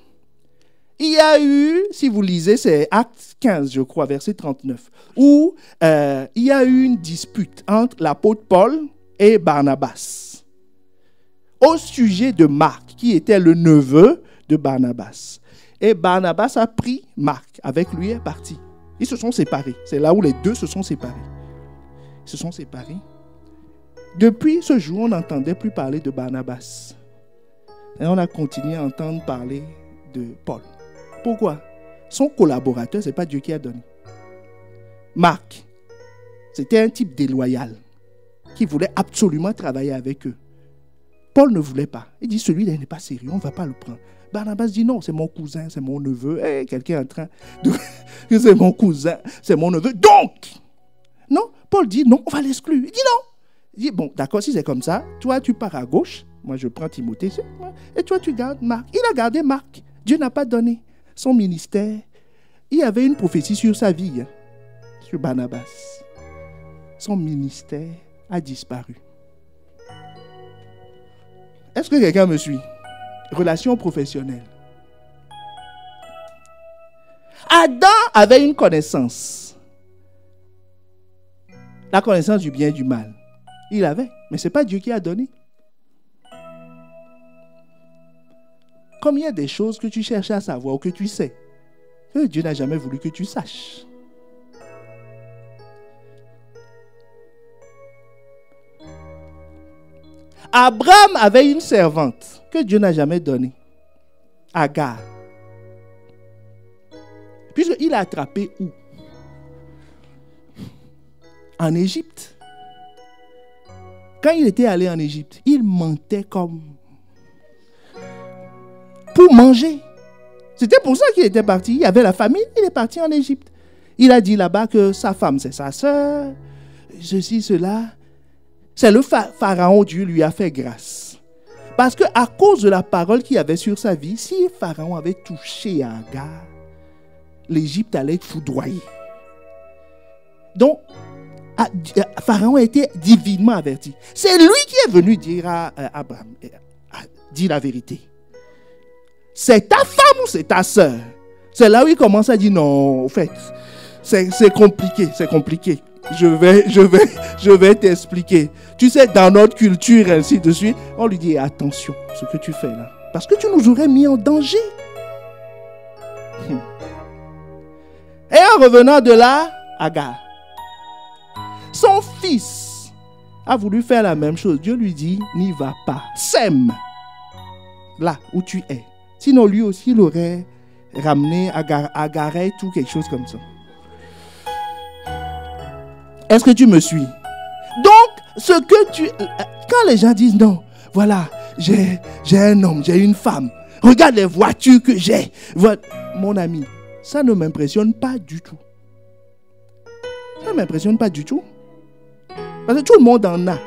Il y a eu, si vous lisez, c'est Acte 15, je crois, verset 39, où il y a eu une dispute entre l'apôtre Paul et Barnabas au sujet de Marc, qui était le neveu de Barnabas. Et Barnabas a pris Marc, avec lui est parti. Ils se sont séparés. C'est là où les deux se sont séparés. Ils se sont séparés. Depuis ce jour, on n'entendait plus parler de Barnabas. Et on a continué à entendre parler de Paul. Pourquoi? Son collaborateur, ce n'est pas Dieu qui a donné. Marc, c'était un type déloyal qui voulait absolument travailler avec eux. Paul ne voulait pas. Il dit, celui-là n'est pas sérieux, on ne va pas le prendre. Barnabas dit, non, c'est mon cousin, c'est mon neveu. Hey, quelqu'un est en train de... c'est mon cousin, c'est mon neveu. Donc, non, Paul dit, non, on va l'exclure. Il dit, non. Il dit, bon, d'accord, si c'est comme ça, toi, tu pars à gauche. Moi, je prends Timothée. Et toi, tu gardes Marc. Il a gardé Marc. Dieu n'a pas donné son ministère. Il y avait une prophétie sur sa vie, hein, sur Barnabas. Son ministère a disparu. Est-ce que quelqu'un me suit? Relation professionnelle. Adam avait une connaissance. La connaissance du bien et du mal. Il avait, mais ce n'est pas Dieu qui a donné. Comme il y a des choses que tu cherches à savoir ou que tu sais, que Dieu n'a jamais voulu que tu saches. Abraham avait une servante que Dieu n'a jamais donnée, Agar. Puisqu'il a attrapé où? En Égypte. Quand il était allé en Égypte, il mentait comme... pour manger. C'était pour ça qu'il était parti. Il y avait la famine, il est parti en Égypte. Il a dit là-bas que sa femme, c'est sa sœur, ceci, cela. C'est le Pharaon, Dieu lui a fait grâce. Parce qu'à cause de la parole qu'il y avait sur sa vie, si Pharaon avait touché à Agar, l'Égypte allait être foudroyée. Donc, Pharaon a été divinement averti. C'est lui qui est venu dire à Abraham, dis la vérité. C'est ta femme ou c'est ta sœur? C'est là où il commence à dire non, en fait, c'est compliqué, c'est compliqué. Je vais t'expliquer. Tu sais, dans notre culture, ainsi de suite, on lui dit attention, ce que tu fais là, parce que tu nous aurais mis en danger. Et en revenant de là, Agar, son fils a voulu faire la même chose. Dieu lui dit, n'y va pas, sème là où tu es. Sinon, lui aussi, il aurait ramené Agaret ou quelque chose comme ça. Est-ce que tu me suis? Donc, quand les gens disent non, voilà, j'ai un homme, j'ai une femme, regarde les voitures que j'ai. Voilà. Mon ami, ça ne m'impressionne pas du tout. Ça ne m'impressionne pas du tout. Parce que tout le monde en a.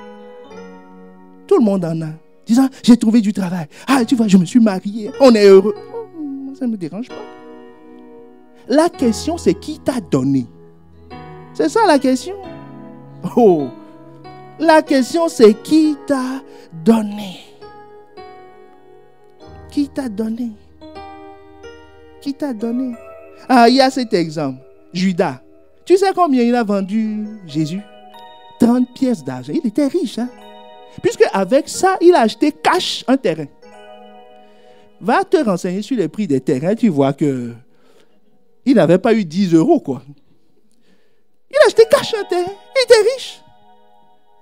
Tout le monde en a. Disant, j'ai trouvé du travail. Ah, tu vois, je me suis marié. On est heureux. Ça ne me dérange pas. La question, c'est qui t'a donné? C'est ça la question. Oh, la question, c'est qui t'a donné? Qui t'a donné? Qui t'a donné? Ah, il y a cet exemple. Judas. Tu sais combien il a vendu Jésus? 30 pièces d'argent. Il était riche, hein? Puisque avec ça, il a acheté cash un terrain. Va te renseigner sur les prix des terrains, tu vois que il n'avait pas eu 10 euros, quoi. Il a acheté cash un terrain. Il était riche.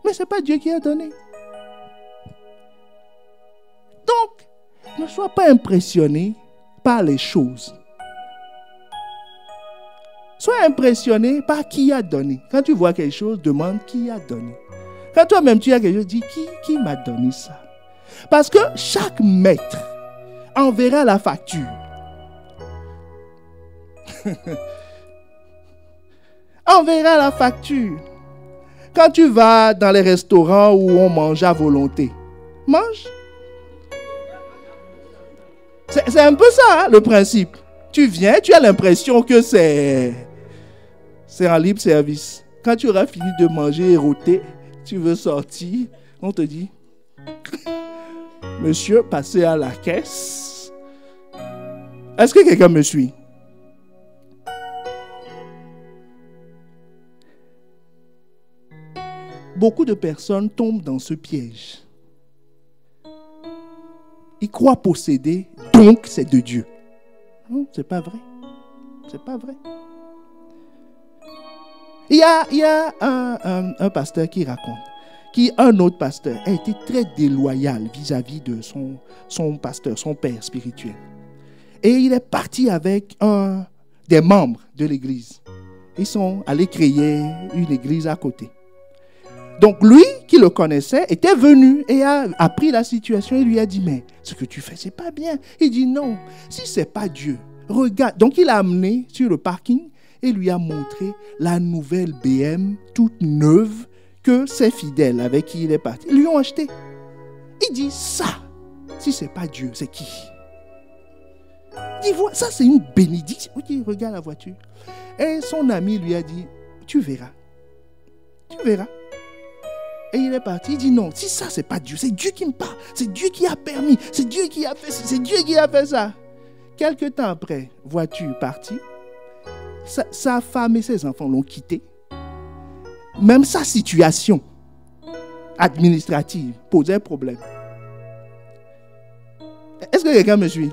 Mais ce n'est pas Dieu qui a donné. Donc, ne sois pas impressionné par les choses. Sois impressionné par qui a donné. Quand tu vois quelque chose, demande qui a donné. Quand toi-même tu as quelque chose, dis qui m'a donné ça. Parce que chaque maître enverra la facture. Enverra la facture. Quand tu vas dans les restaurants où on mange à volonté, mange. C'est un peu ça, hein, le principe. Tu viens, tu as l'impression que c'est en libre service. Quand tu auras fini de manger et rôter, tu veux sortir, on te dit, monsieur, passez à la caisse. Est-ce que quelqu'un me suit? Beaucoup de personnes tombent dans ce piège. Ils croient posséder, donc c'est de Dieu. Non, c'est pas vrai. C'est pas vrai. Il y a un pasteur qui raconte qu'un autre pasteur a été très déloyal vis-à-vis de son pasteur, son père spirituel. Et il est parti avec des membres de l'église. Ils sont allés créer une église à côté. Donc lui, qui le connaissait, était venu et a appris la situation et lui a dit, mais ce que tu fais, c'est pas bien. Il dit, non, si c'est pas Dieu, regarde. Donc il l'a amené sur le parking et lui a montré la nouvelle BM toute neuve que ses fidèles avec qui il est parti lui ont acheté. Il dit, ça, si c'est pas Dieu, c'est qui? Il dit, ça c'est une bénédiction. Il regarde la voiture. Et son ami lui a dit, tu verras. Tu verras. Et il est parti, il dit non, si ça c'est pas Dieu, c'est Dieu qui me parle, c'est Dieu qui a permis, c'est Dieu qui a fait ça, c'est Dieu qui a fait ça. Quelque temps après, voiture partie, sa femme et ses enfants l'ont quitté. Même sa situation administrative posait problème. Est-ce que quelqu'un me suit?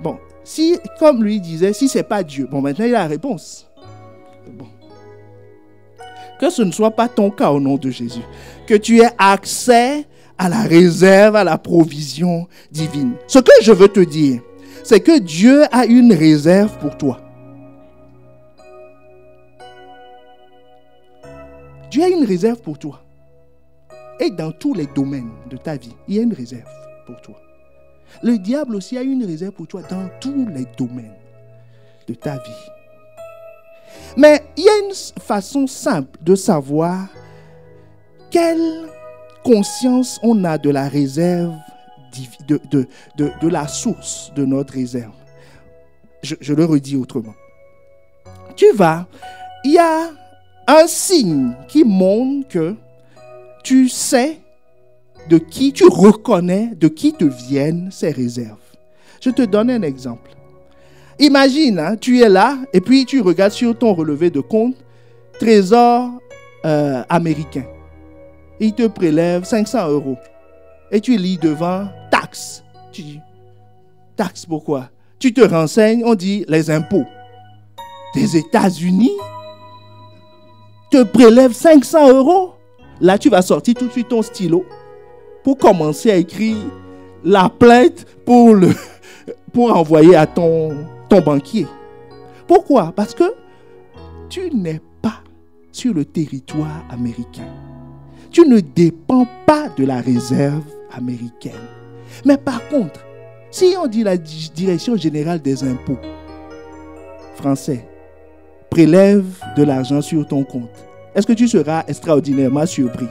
Bon, si, comme lui disait, si c'est pas Dieu, bon maintenant il a la réponse. Bon. Que ce ne soit pas ton cas au nom de Jésus. Que tu aies accès à la réserve, à la provision divine. Ce que je veux te dire, c'est que Dieu a une réserve pour toi. Dieu a une réserve pour toi. Et dans tous les domaines de ta vie, il y a une réserve pour toi. Le diable aussi a une réserve pour toi dans tous les domaines de ta vie. Mais il y a une façon simple de savoir quelle conscience on a de la réserve, de la source de notre réserve. Je le redis autrement. Il y a un signe qui montre que tu sais de qui, tu reconnais de qui te viennent ces réserves. Je te donne un exemple. Imagine, tu es là et puis tu regardes sur ton relevé de compte Trésor américain. Il te prélève 500 € et tu lis devant taxes. Tu dis, taxes pourquoi? Tu te renseignes, on dit les impôts des États-Unis te prélèvent 500 €. Là, tu vas sortir tout de suite ton stylo pour commencer à écrire la plainte pour envoyer à ton banquier. Pourquoi? Parce que tu n'es pas sur le territoire américain. Tu ne dépends pas de la réserve américaine. Mais par contre, si on dit la Direction générale des impôts français prélève de l'argent sur ton compte, est-ce que tu seras extraordinairement surpris?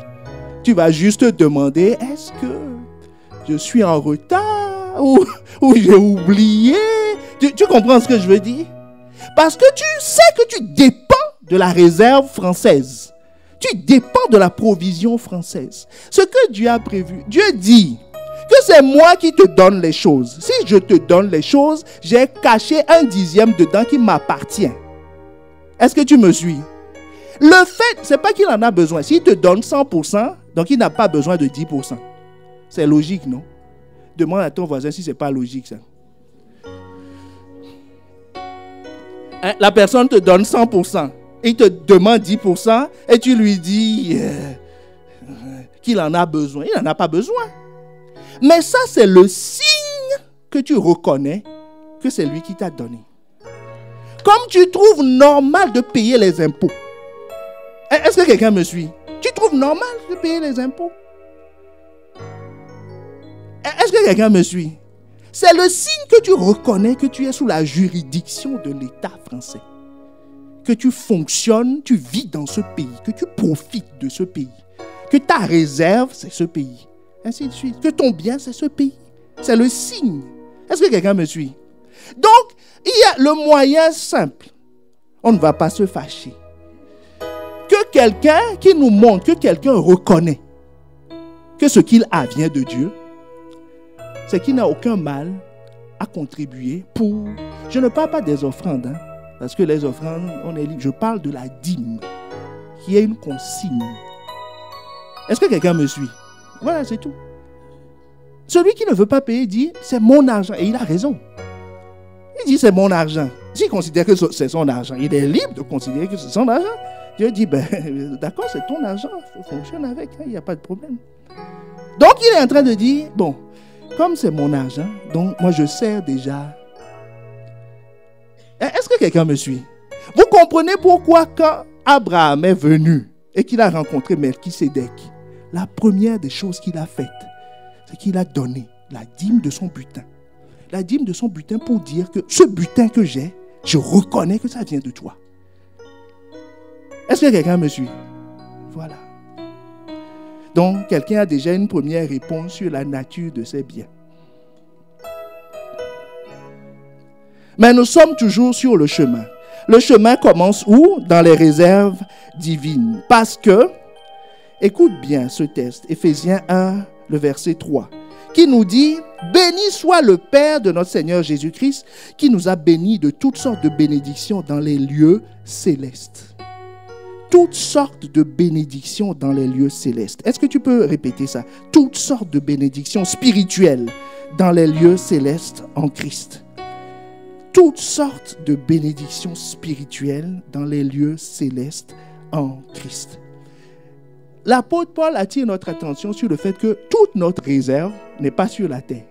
Tu vas juste te demander, est-ce que je suis en retard ou j'ai oublié? Tu comprends ce que je veux dire? Parce que tu sais que tu dépends de la réserve française. Tu dépends de la provision française. Ce que Dieu a prévu, Dieu dit que c'est moi qui te donne les choses. Si je te donne les choses, j'ai caché 1/10 dedans qui m'appartient. Est-ce que tu me suis? Le fait, c'est pas qu'il en a besoin. S'il te donne 100%, donc il n'a pas besoin de 10%. C'est logique, non? Demande à ton voisin si c'est pas logique, ça. La personne te donne 100%. Il te demande 10% et tu lui dis qu'il en a besoin. Il n'en a pas besoin. Mais ça, c'est le signe que tu reconnais que c'est lui qui t'a donné. Comme tu trouves normal de payer les impôts. Est-ce que quelqu'un me suit? Tu trouves normal de payer les impôts? Est-ce que quelqu'un me suit? C'est le signe que tu reconnais que tu es sous la juridiction de l'État français. Que tu fonctionnes, tu vis dans ce pays, que tu profites de ce pays. Que ta réserve, c'est ce pays. Ainsi de suite. Que ton bien, c'est ce pays. C'est le signe. Est-ce que quelqu'un me suit? Donc, il y a le moyen simple. On ne va pas se fâcher. Que quelqu'un qui nous montre, que quelqu'un reconnaît que ce qu'il a vient de Dieu, c'est qu'il n'a aucun mal à contribuer pour... Je ne parle pas des offrandes, hein, parce que les offrandes, on est libre. Je parle de la dîme, qui est une consigne. Est-ce que quelqu'un me suit? Voilà, c'est tout. Celui qui ne veut pas payer dit, c'est mon argent. Et il a raison. Il dit, c'est mon argent. S'il considère que c'est son argent, il est libre de considérer que c'est son argent. Dieu dit, d'accord, c'est ton argent, fonctionne avec, il n'y a pas de problème. Donc, il est en train de dire, bon, comme c'est mon argent, donc moi je sers déjà. Est-ce que quelqu'un me suit? Vous comprenez pourquoi quand Abraham est venu et qu'il a rencontré Melchisédek, la première des choses qu'il a faites, c'est qu'il a donné la dîme de son butin. La dîme de son butin pour dire que ce butin que j'ai, je reconnais que ça vient de toi. Est-ce que quelqu'un me suit? Voilà. Donc, quelqu'un a déjà une première réponse sur la nature de ses biens. Mais nous sommes toujours sur le chemin. Le chemin commence où? Dans les réserves divines. Parce que, écoute bien ce texte, Éphésiens 1, le verset 3, qui nous dit, « Béni soit le Père de notre Seigneur Jésus-Christ, qui nous a bénis de toutes sortes de bénédictions dans les lieux célestes. » Toutes sortes de bénédictions dans les lieux célestes. Est-ce que tu peux répéter ça? Toutes sortes de bénédictions spirituelles dans les lieux célestes en Christ. Toutes sortes de bénédictions spirituelles dans les lieux célestes en Christ. L'apôtre Paul attire notre attention sur le fait que toute notre réserve n'est pas sur la terre,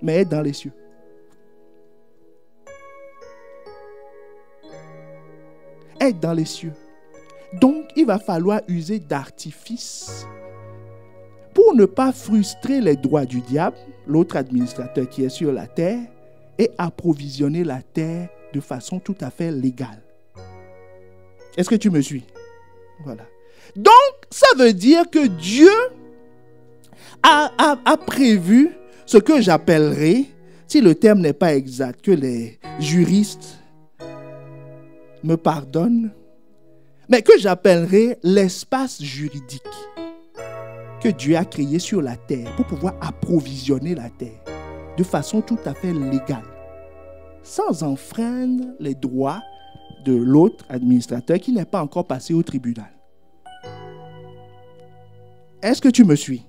mais est dans les cieux. Est dans les cieux. Donc, il va falloir user d'artifices pour ne pas frustrer les droits du diable, l'autre administrateur qui est sur la terre, et approvisionner la terre de façon tout à fait légale. Est-ce que tu me suis? Voilà. Donc, ça veut dire que Dieu a prévu ce que j'appellerai, si le terme n'est pas exact, que les juristes me pardonnent, mais que j'appellerai l'espace juridique que Dieu a créé sur la terre pour pouvoir approvisionner la terre de façon tout à fait légale, sans enfreindre les droits de l'autre administrateur qui n'est pas encore passé au tribunal. Est-ce que tu me suis?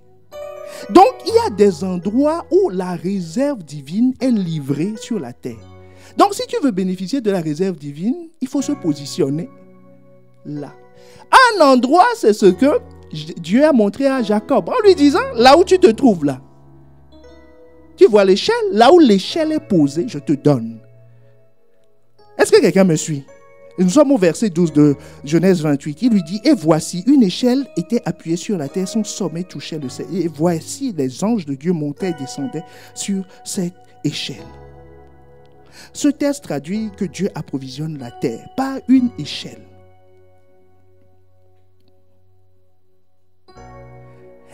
Donc, il y a des endroits où la réserve divine est livrée sur la terre. Donc, si tu veux bénéficier de la réserve divine, il faut se positionner là. Un endroit, c'est ce que Dieu a montré à Jacob en lui disant, là où tu te trouves là, tu vois l'échelle, là où l'échelle est posée, je te donne. Est-ce que quelqu'un me suit? Nous sommes au verset 12 de Genèse 28. Il lui dit, et voici, une échelle était appuyée sur la terre, son sommet touchait le ciel. Et voici, les anges de Dieu montaient et descendaient sur cette échelle. Ce texte traduit que Dieu approvisionne la terre par une échelle.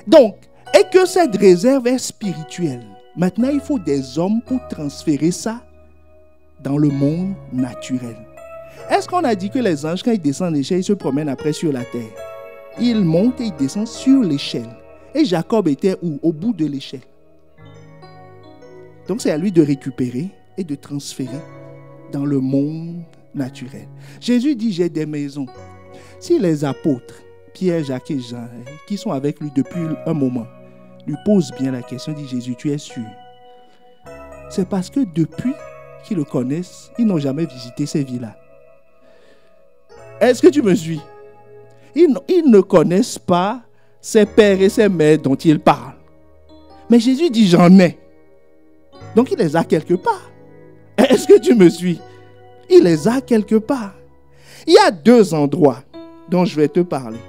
Donc, et que cette réserve est spirituelle. Maintenant, il faut des hommes pour transférer ça dans le monde naturel. Est-ce qu'on a dit que les anges, quand ils descendent l'échelle, ils se promènent après sur la terre? Ils montent et ils descendent sur l'échelle. Et Jacob était où? Au bout de l'échelle. Donc, c'est à lui de récupérer et de transférer dans le monde naturel. Jésus dit, j'ai des maisons. Si les apôtres, Pierre, Jacques et Jean, qui sont avec lui depuis un moment, lui posent bien la question, dit Jésus, tu es sûr? C'est parce que depuis qu'ils le connaissent, ils n'ont jamais visité ces villas. Est-ce que tu me suis? Ils ne connaissent pas ces pères et ces mères dont ils parlent. Mais Jésus dit, j'en ai. Donc il les a quelque part. Est-ce que tu me suis? Il les a quelque part. Il y a deux endroits dont je vais te parler,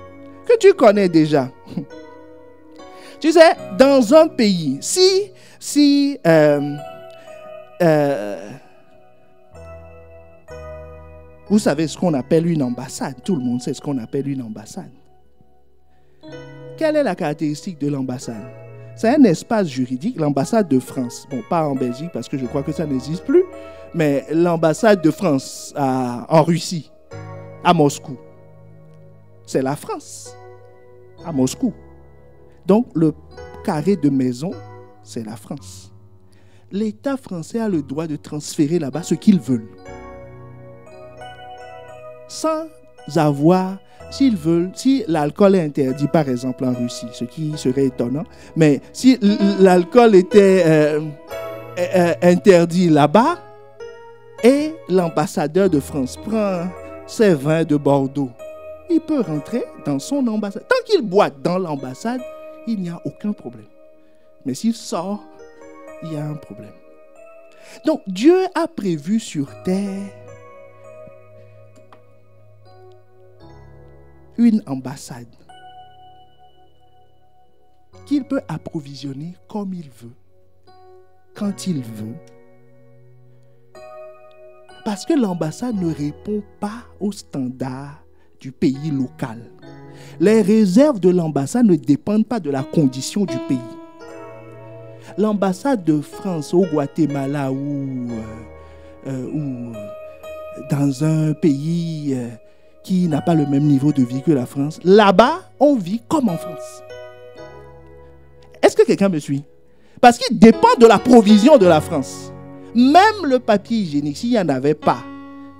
que tu connais déjà. Tu sais, dans un pays, si vous savez ce qu'on appelle une ambassade. Tout le monde sait ce qu'on appelle une ambassade. Quelle est la caractéristique de l'ambassade? C'est un espace juridique, l'ambassade de France. Bon, pas en Belgique parce que je crois que ça n'existe plus, mais l'ambassade de France en Russie, à Moscou. C'est la France, à Moscou. Donc, le carré de maison, c'est la France. L'État français a le droit de transférer là-bas ce qu'ils veulent. Sans avoir, s'ils veulent, si l'alcool est interdit, par exemple, en Russie, ce qui serait étonnant, mais si l'alcool était interdit là-bas, et l'ambassadeur de France prend ses vins de Bordeaux, il peut rentrer dans son ambassade. Tant qu'il boit dans l'ambassade, il n'y a aucun problème. Mais s'il sort, il y a un problème. Donc, Dieu a prévu sur terre une ambassade qu'il peut approvisionner comme il veut, quand il veut. Parce que l'ambassade ne répond pas aux standards du pays local. Les réserves de l'ambassade ne dépendent pas de la condition du pays. L'ambassade de France au Guatemala ou dans un pays qui n'a pas le même niveau de vie que la France, là-bas, on vit comme en France. Est-ce que quelqu'un me suit? Parce qu'il dépend de la provision de la France. Même le papier hygiénique, s'il n'y en avait pas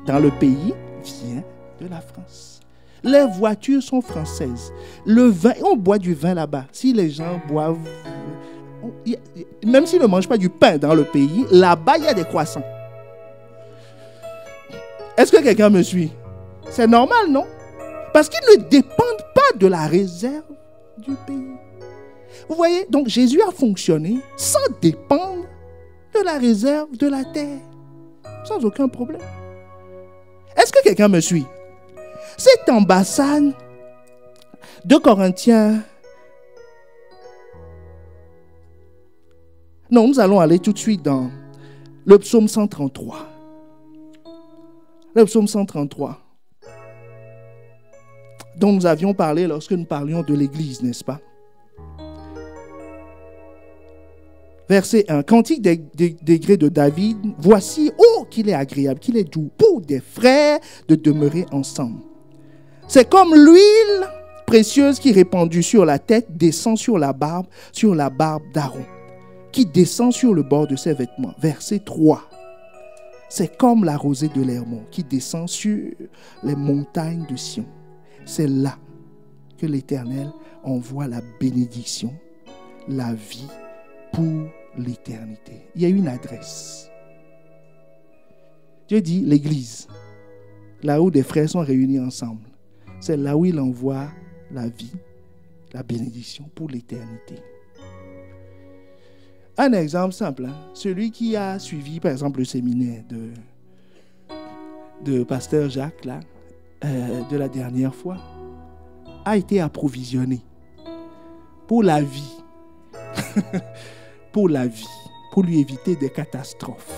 dans le pays, vient de la France. Les voitures sont françaises. Le vin, on boit du vin là-bas. Si les gens boivent, même s'ils ne mangent pas du pain dans le pays, là-bas, il y a des croissants. Est-ce que quelqu'un me suit? C'est normal, non? Parce qu'ils ne dépendent pas de la réserve du pays. Vous voyez, donc Jésus a fonctionné sans dépendre de la réserve de la terre. Sans aucun problème. Est-ce que quelqu'un me suit? Cette ambassade, 2 Corinthiens Non, nous allons aller tout de suite dans le psaume 133. Le psaume 133, dont nous avions parlé lorsque nous parlions de l'Église, n'est-ce pas? Verset 1. Cantique des grès de David. Voici, oh, qu'il est agréable, qu'il est doux pour des frères de demeurer ensemble. C'est comme l'huile précieuse qui répandue sur la tête descend sur la barbe d'Aaron, qui descend sur le bord de ses vêtements. Verset 3. C'est comme la rosée de l'Hermon qui descend sur les montagnes de Sion. C'est là que l'Éternel envoie la bénédiction, la vie pour l'éternité. Il y a une adresse. Dieu dit l'Église, là où des frères sont réunis ensemble. C'est là où il envoie la vie, la bénédiction pour l'éternité. Un exemple simple, celui qui a suivi par exemple le séminaire de pasteur Jacques là, de la dernière fois, a été approvisionné pour la vie. Pour la vie, pour lui éviter des catastrophes.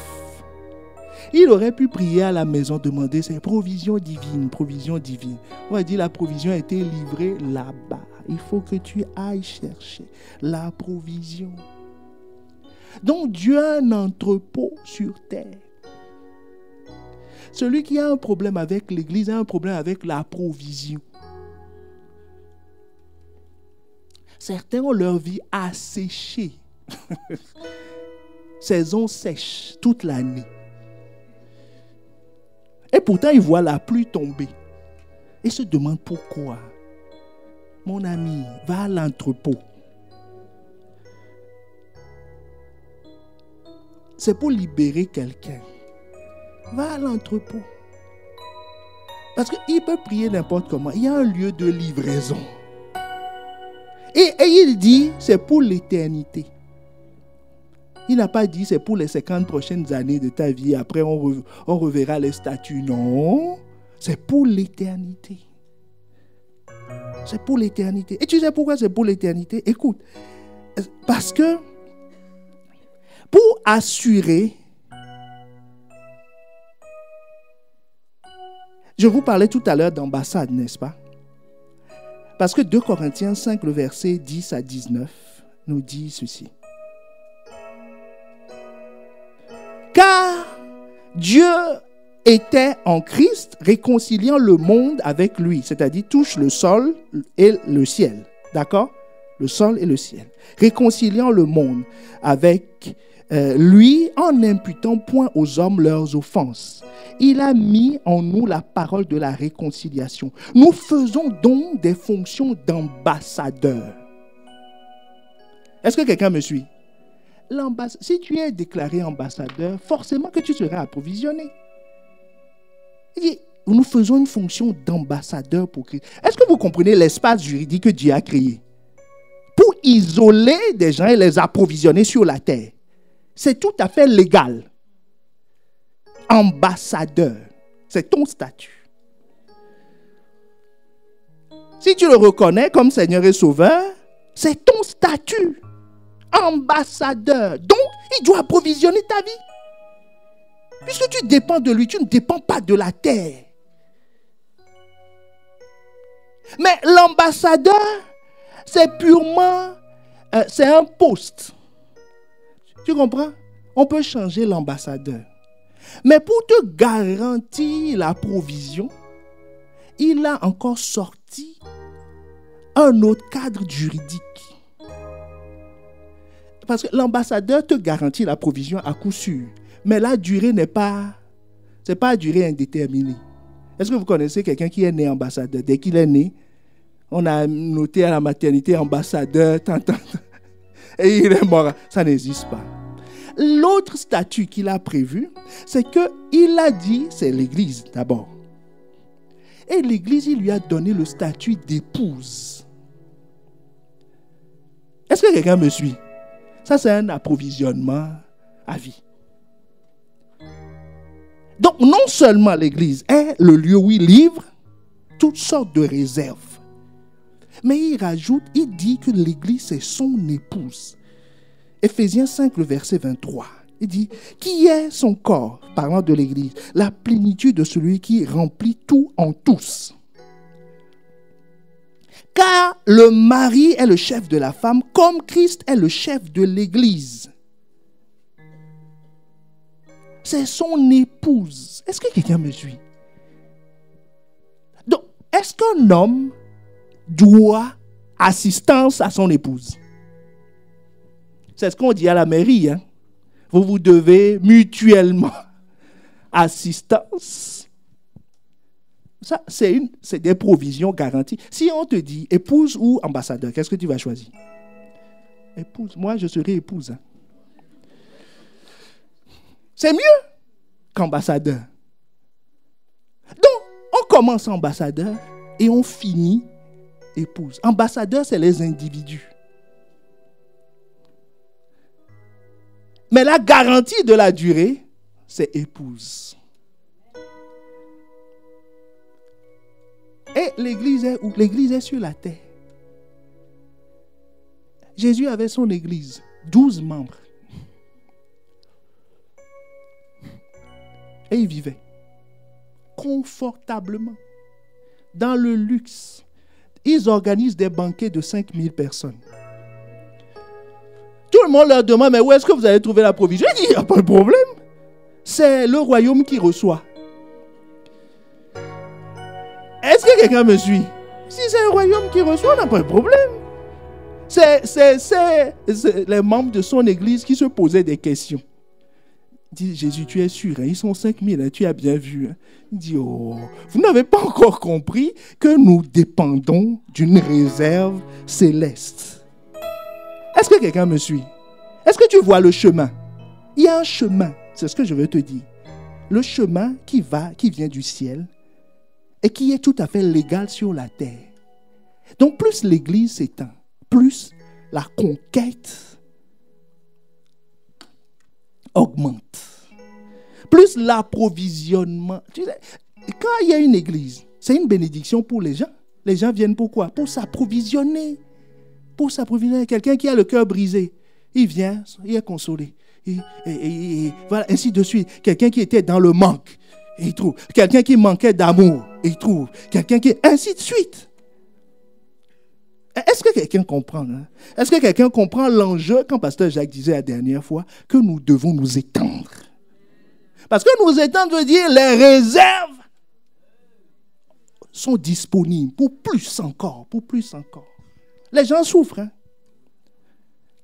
Il aurait pu prier à la maison, demander ses provisions divines, provisions divines. On va dire la provision a été livrée là-bas. Il faut que tu ailles chercher la provision. Donc Dieu a un entrepôt sur terre. Celui qui a un problème avec l'Église a un problème avec la provision. Certains ont leur vie asséchée. Saison sèche toute l'année. Et pourtant, ils voient la pluie tomber. Et se demandent pourquoi. Mon ami, va à l'entrepôt. C'est pour libérer quelqu'un. Va à l'entrepôt. Parce qu'il peut prier n'importe comment. Il y a un lieu de livraison. Et il dit, c'est pour l'éternité. Il n'a pas dit, c'est pour les 50 prochaines années de ta vie. Après, on reverra les statuts. Non, c'est pour l'éternité. C'est pour l'éternité. Et tu sais pourquoi c'est pour l'éternité? Écoute, parce que pour assurer, je vous parlais tout à l'heure d'ambassade, n'est-ce pas? Parce que 2 Corinthiens 5, le verset 10 à 19, nous dit ceci. Car Dieu était en Christ, réconciliant le monde avec lui, c'est-à-dire touche le sol et le ciel. D'accord? Le sol et le ciel. Réconciliant le monde avec lui en n'imputant point aux hommes leurs offenses. Il a mis en nous la parole de la réconciliation. Nous faisons donc des fonctions d'ambassadeurs. Est-ce que quelqu'un me suit? Si tu es déclaré ambassadeur, forcément que tu seras approvisionné. Nous faisons une fonction d'ambassadeur pour Christ. Est-ce que vous comprenez l'espace juridique que Dieu a créé? Pour isoler des gens et les approvisionner sur la terre. C'est tout à fait légal. Ambassadeur, c'est ton statut. Si tu le reconnais comme Seigneur et Sauveur, c'est ton statut. Ambassadeur. Donc, il doit approvisionner ta vie. Puisque tu dépends de lui, tu ne dépends pas de la terre. Mais l'ambassadeur, c'est purement, c'est un poste. Tu comprends? On peut changer l'ambassadeur. Mais pour te garantir la provision, il a encore sorti un autre cadre juridique. Parce que l'ambassadeur te garantit la provision à coup sûr. Mais la durée c'est pas durée indéterminée. Est-ce que vous connaissez quelqu'un qui est né ambassadeur? Dès qu'il est né, on a noté à la maternité ambassadeur, et il est mort. Ça n'existe pas. L'autre statut qu'il a prévu, c'est qu'il a dit, c'est l'Église d'abord. Et l'Église, il lui a donné le statut d'épouse. Est-ce que quelqu'un me suit? Ça, c'est un approvisionnement à vie. Donc, non seulement l'Église est le lieu où il livre toutes sortes de réserves, mais il rajoute, il dit que l'Église, c'est son épouse. Éphésiens 5, le verset 23. Il dit, qui est son corps, parlant de l'Église, la plénitude de celui qui remplit tout en tous. Car le mari est le chef de la femme, comme Christ est le chef de l'Église. C'est son épouse. Est-ce que quelqu'un me suit? Donc, est-ce qu'un homme doit assistance à son épouse? C'est ce qu'on dit à la mairie, hein? Vous devez mutuellement assistance. Ça, c'est des provisions garanties. Si on te dit épouse ou ambassadeur, qu'est-ce que tu vas choisir? Épouse. Moi, je serai épouse. Hein. C'est mieux qu'ambassadeur. Donc, on commence ambassadeur et on finit épouse. Ambassadeur, c'est les individus. Mais la garantie de la durée, c'est épouse. Et l'église est où? L'église est sur la terre. Jésus avait son église, 12 membres. Et il vivait confortablement, dans le luxe. Ils organisent des banquets de 5000 personnes. Tout le monde leur demande, mais où est-ce que vous allez trouver la provision? Il dit, il n'y a pas de problème. C'est le royaume qui reçoit. Est-ce que quelqu'un me suit? Si c'est le royaume qui reçoit, on n'a pas de problème. C'est les membres de son église qui se posaient des questions. Il dit, Jésus, tu es sûr, hein? Ils sont 5000, hein? Tu as bien vu. Hein? Il dit, oh, vous n'avez pas encore compris que nous dépendons d'une réserve céleste. Est-ce que quelqu'un me suit? Est-ce que tu vois le chemin? Il y a un chemin, c'est ce que je veux te dire. Le chemin qui vient du ciel et qui est tout à fait légal sur la terre. Donc plus l'Église s'étend, plus la conquête augmente. Plus l'approvisionnement. Tu sais, quand il y a une église, c'est une bénédiction pour les gens. Les gens viennent pourquoi? Pour s'approvisionner. Pour s'approvisionner. Quelqu'un qui a le cœur brisé, il vient, il est consolé. Et voilà, ainsi de suite. Quelqu'un qui était dans le manque, il trouve. Quelqu'un qui manquait d'amour, il trouve. Quelqu'un qui... Ainsi de suite. Est-ce que quelqu'un comprend? Hein? Est-ce que quelqu'un comprend l'enjeu quand Pasteur Jacques disait la dernière fois que nous devons nous étendre? Parce que nous étendre veut dire les réserves sont disponibles pour plus encore, pour plus encore. Les gens souffrent. Hein?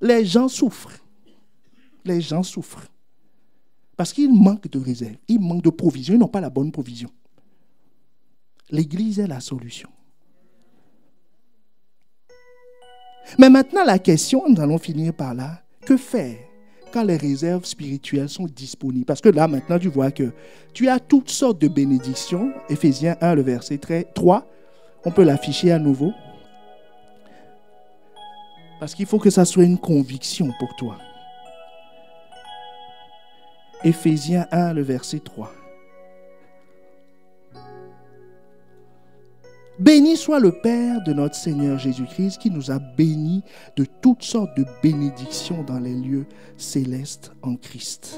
Les gens souffrent. Les gens souffrent. Parce qu'ils manquent de réserve, ils manquent de provision, ils n'ont pas la bonne provision. L'Église est la solution. Mais maintenant, la question, nous allons finir par là. Que faire quand les réserves spirituelles sont disponibles? Parce que là, maintenant, tu vois que tu as toutes sortes de bénédictions. Éphésiens 1, le verset 3. On peut l'afficher à nouveau. Parce qu'il faut que ça soit une conviction pour toi. Éphésiens 1, le verset 3. Béni soit le Père de notre Seigneur Jésus-Christ qui nous a bénis de toutes sortes de bénédictions dans les lieux célestes en Christ.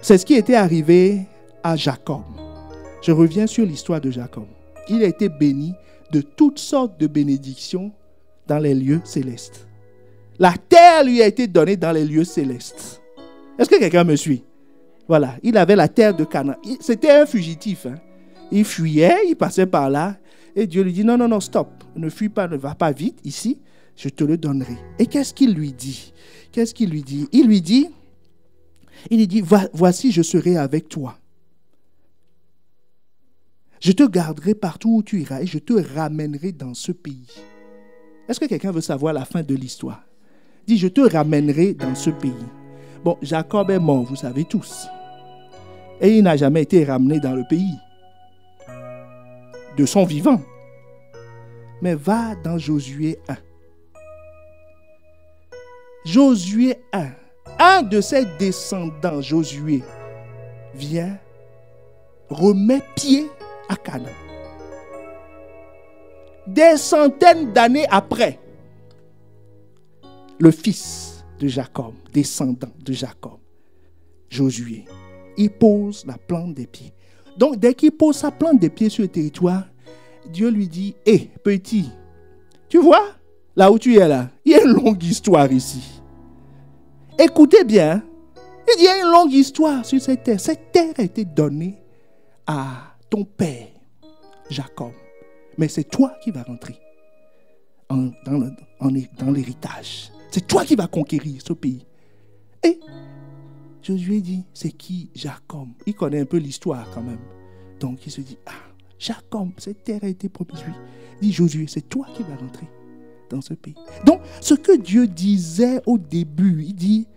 C'est ce qui était arrivé à Jacob. Je reviens sur l'histoire de Jacob. Il a été béni de toutes sortes de bénédictions dans les lieux célestes. La terre lui a été donnée dans les lieux célestes. Est-ce que quelqu'un me suit? Voilà, il avait la terre de Canaan. C'était un fugitif. Hein? Il fuyait, il passait par là. Et Dieu lui dit, non, stop. Ne fuis pas, ne va pas vite ici. Je te le donnerai. Et qu'est-ce qu'il lui dit? Il lui dit, voici, je serai avec toi. Je te garderai partout où tu iras et je te ramènerai dans ce pays. Est-ce que quelqu'un veut savoir la fin de l'histoire? Il dit, je te ramènerai dans ce pays. Bon, Jacob est mort, vous savez tous. Et il n'a jamais été ramené dans le pays. De son vivant. Mais va dans Josué 1. Josué 1. Un de ses descendants, Josué, vient, remet pied à Canaan. Des centaines d'années après, le fils de Jacob, descendant de Jacob, Josué, il pose la plante des pieds. Donc, dès qu'il pose sa plante des pieds sur le territoire, Dieu lui dit, « Hé, petit, tu vois, là où tu es là, il y a une longue histoire ici. Écoutez bien, il y a une longue histoire sur cette terre. Cette terre a été donnée à ton père, Jacob. Mais c'est toi qui vas rentrer dans l'héritage. C'est toi qui vas conquérir ce pays. » Et Josué dit, c'est qui Jacob? Il connaît un peu l'histoire quand même. Donc il se dit, Jacob, cette terre a été promise. Il dit, Josué, c'est toi qui vas rentrer dans ce pays. Donc, ce que Dieu disait au début, il dit,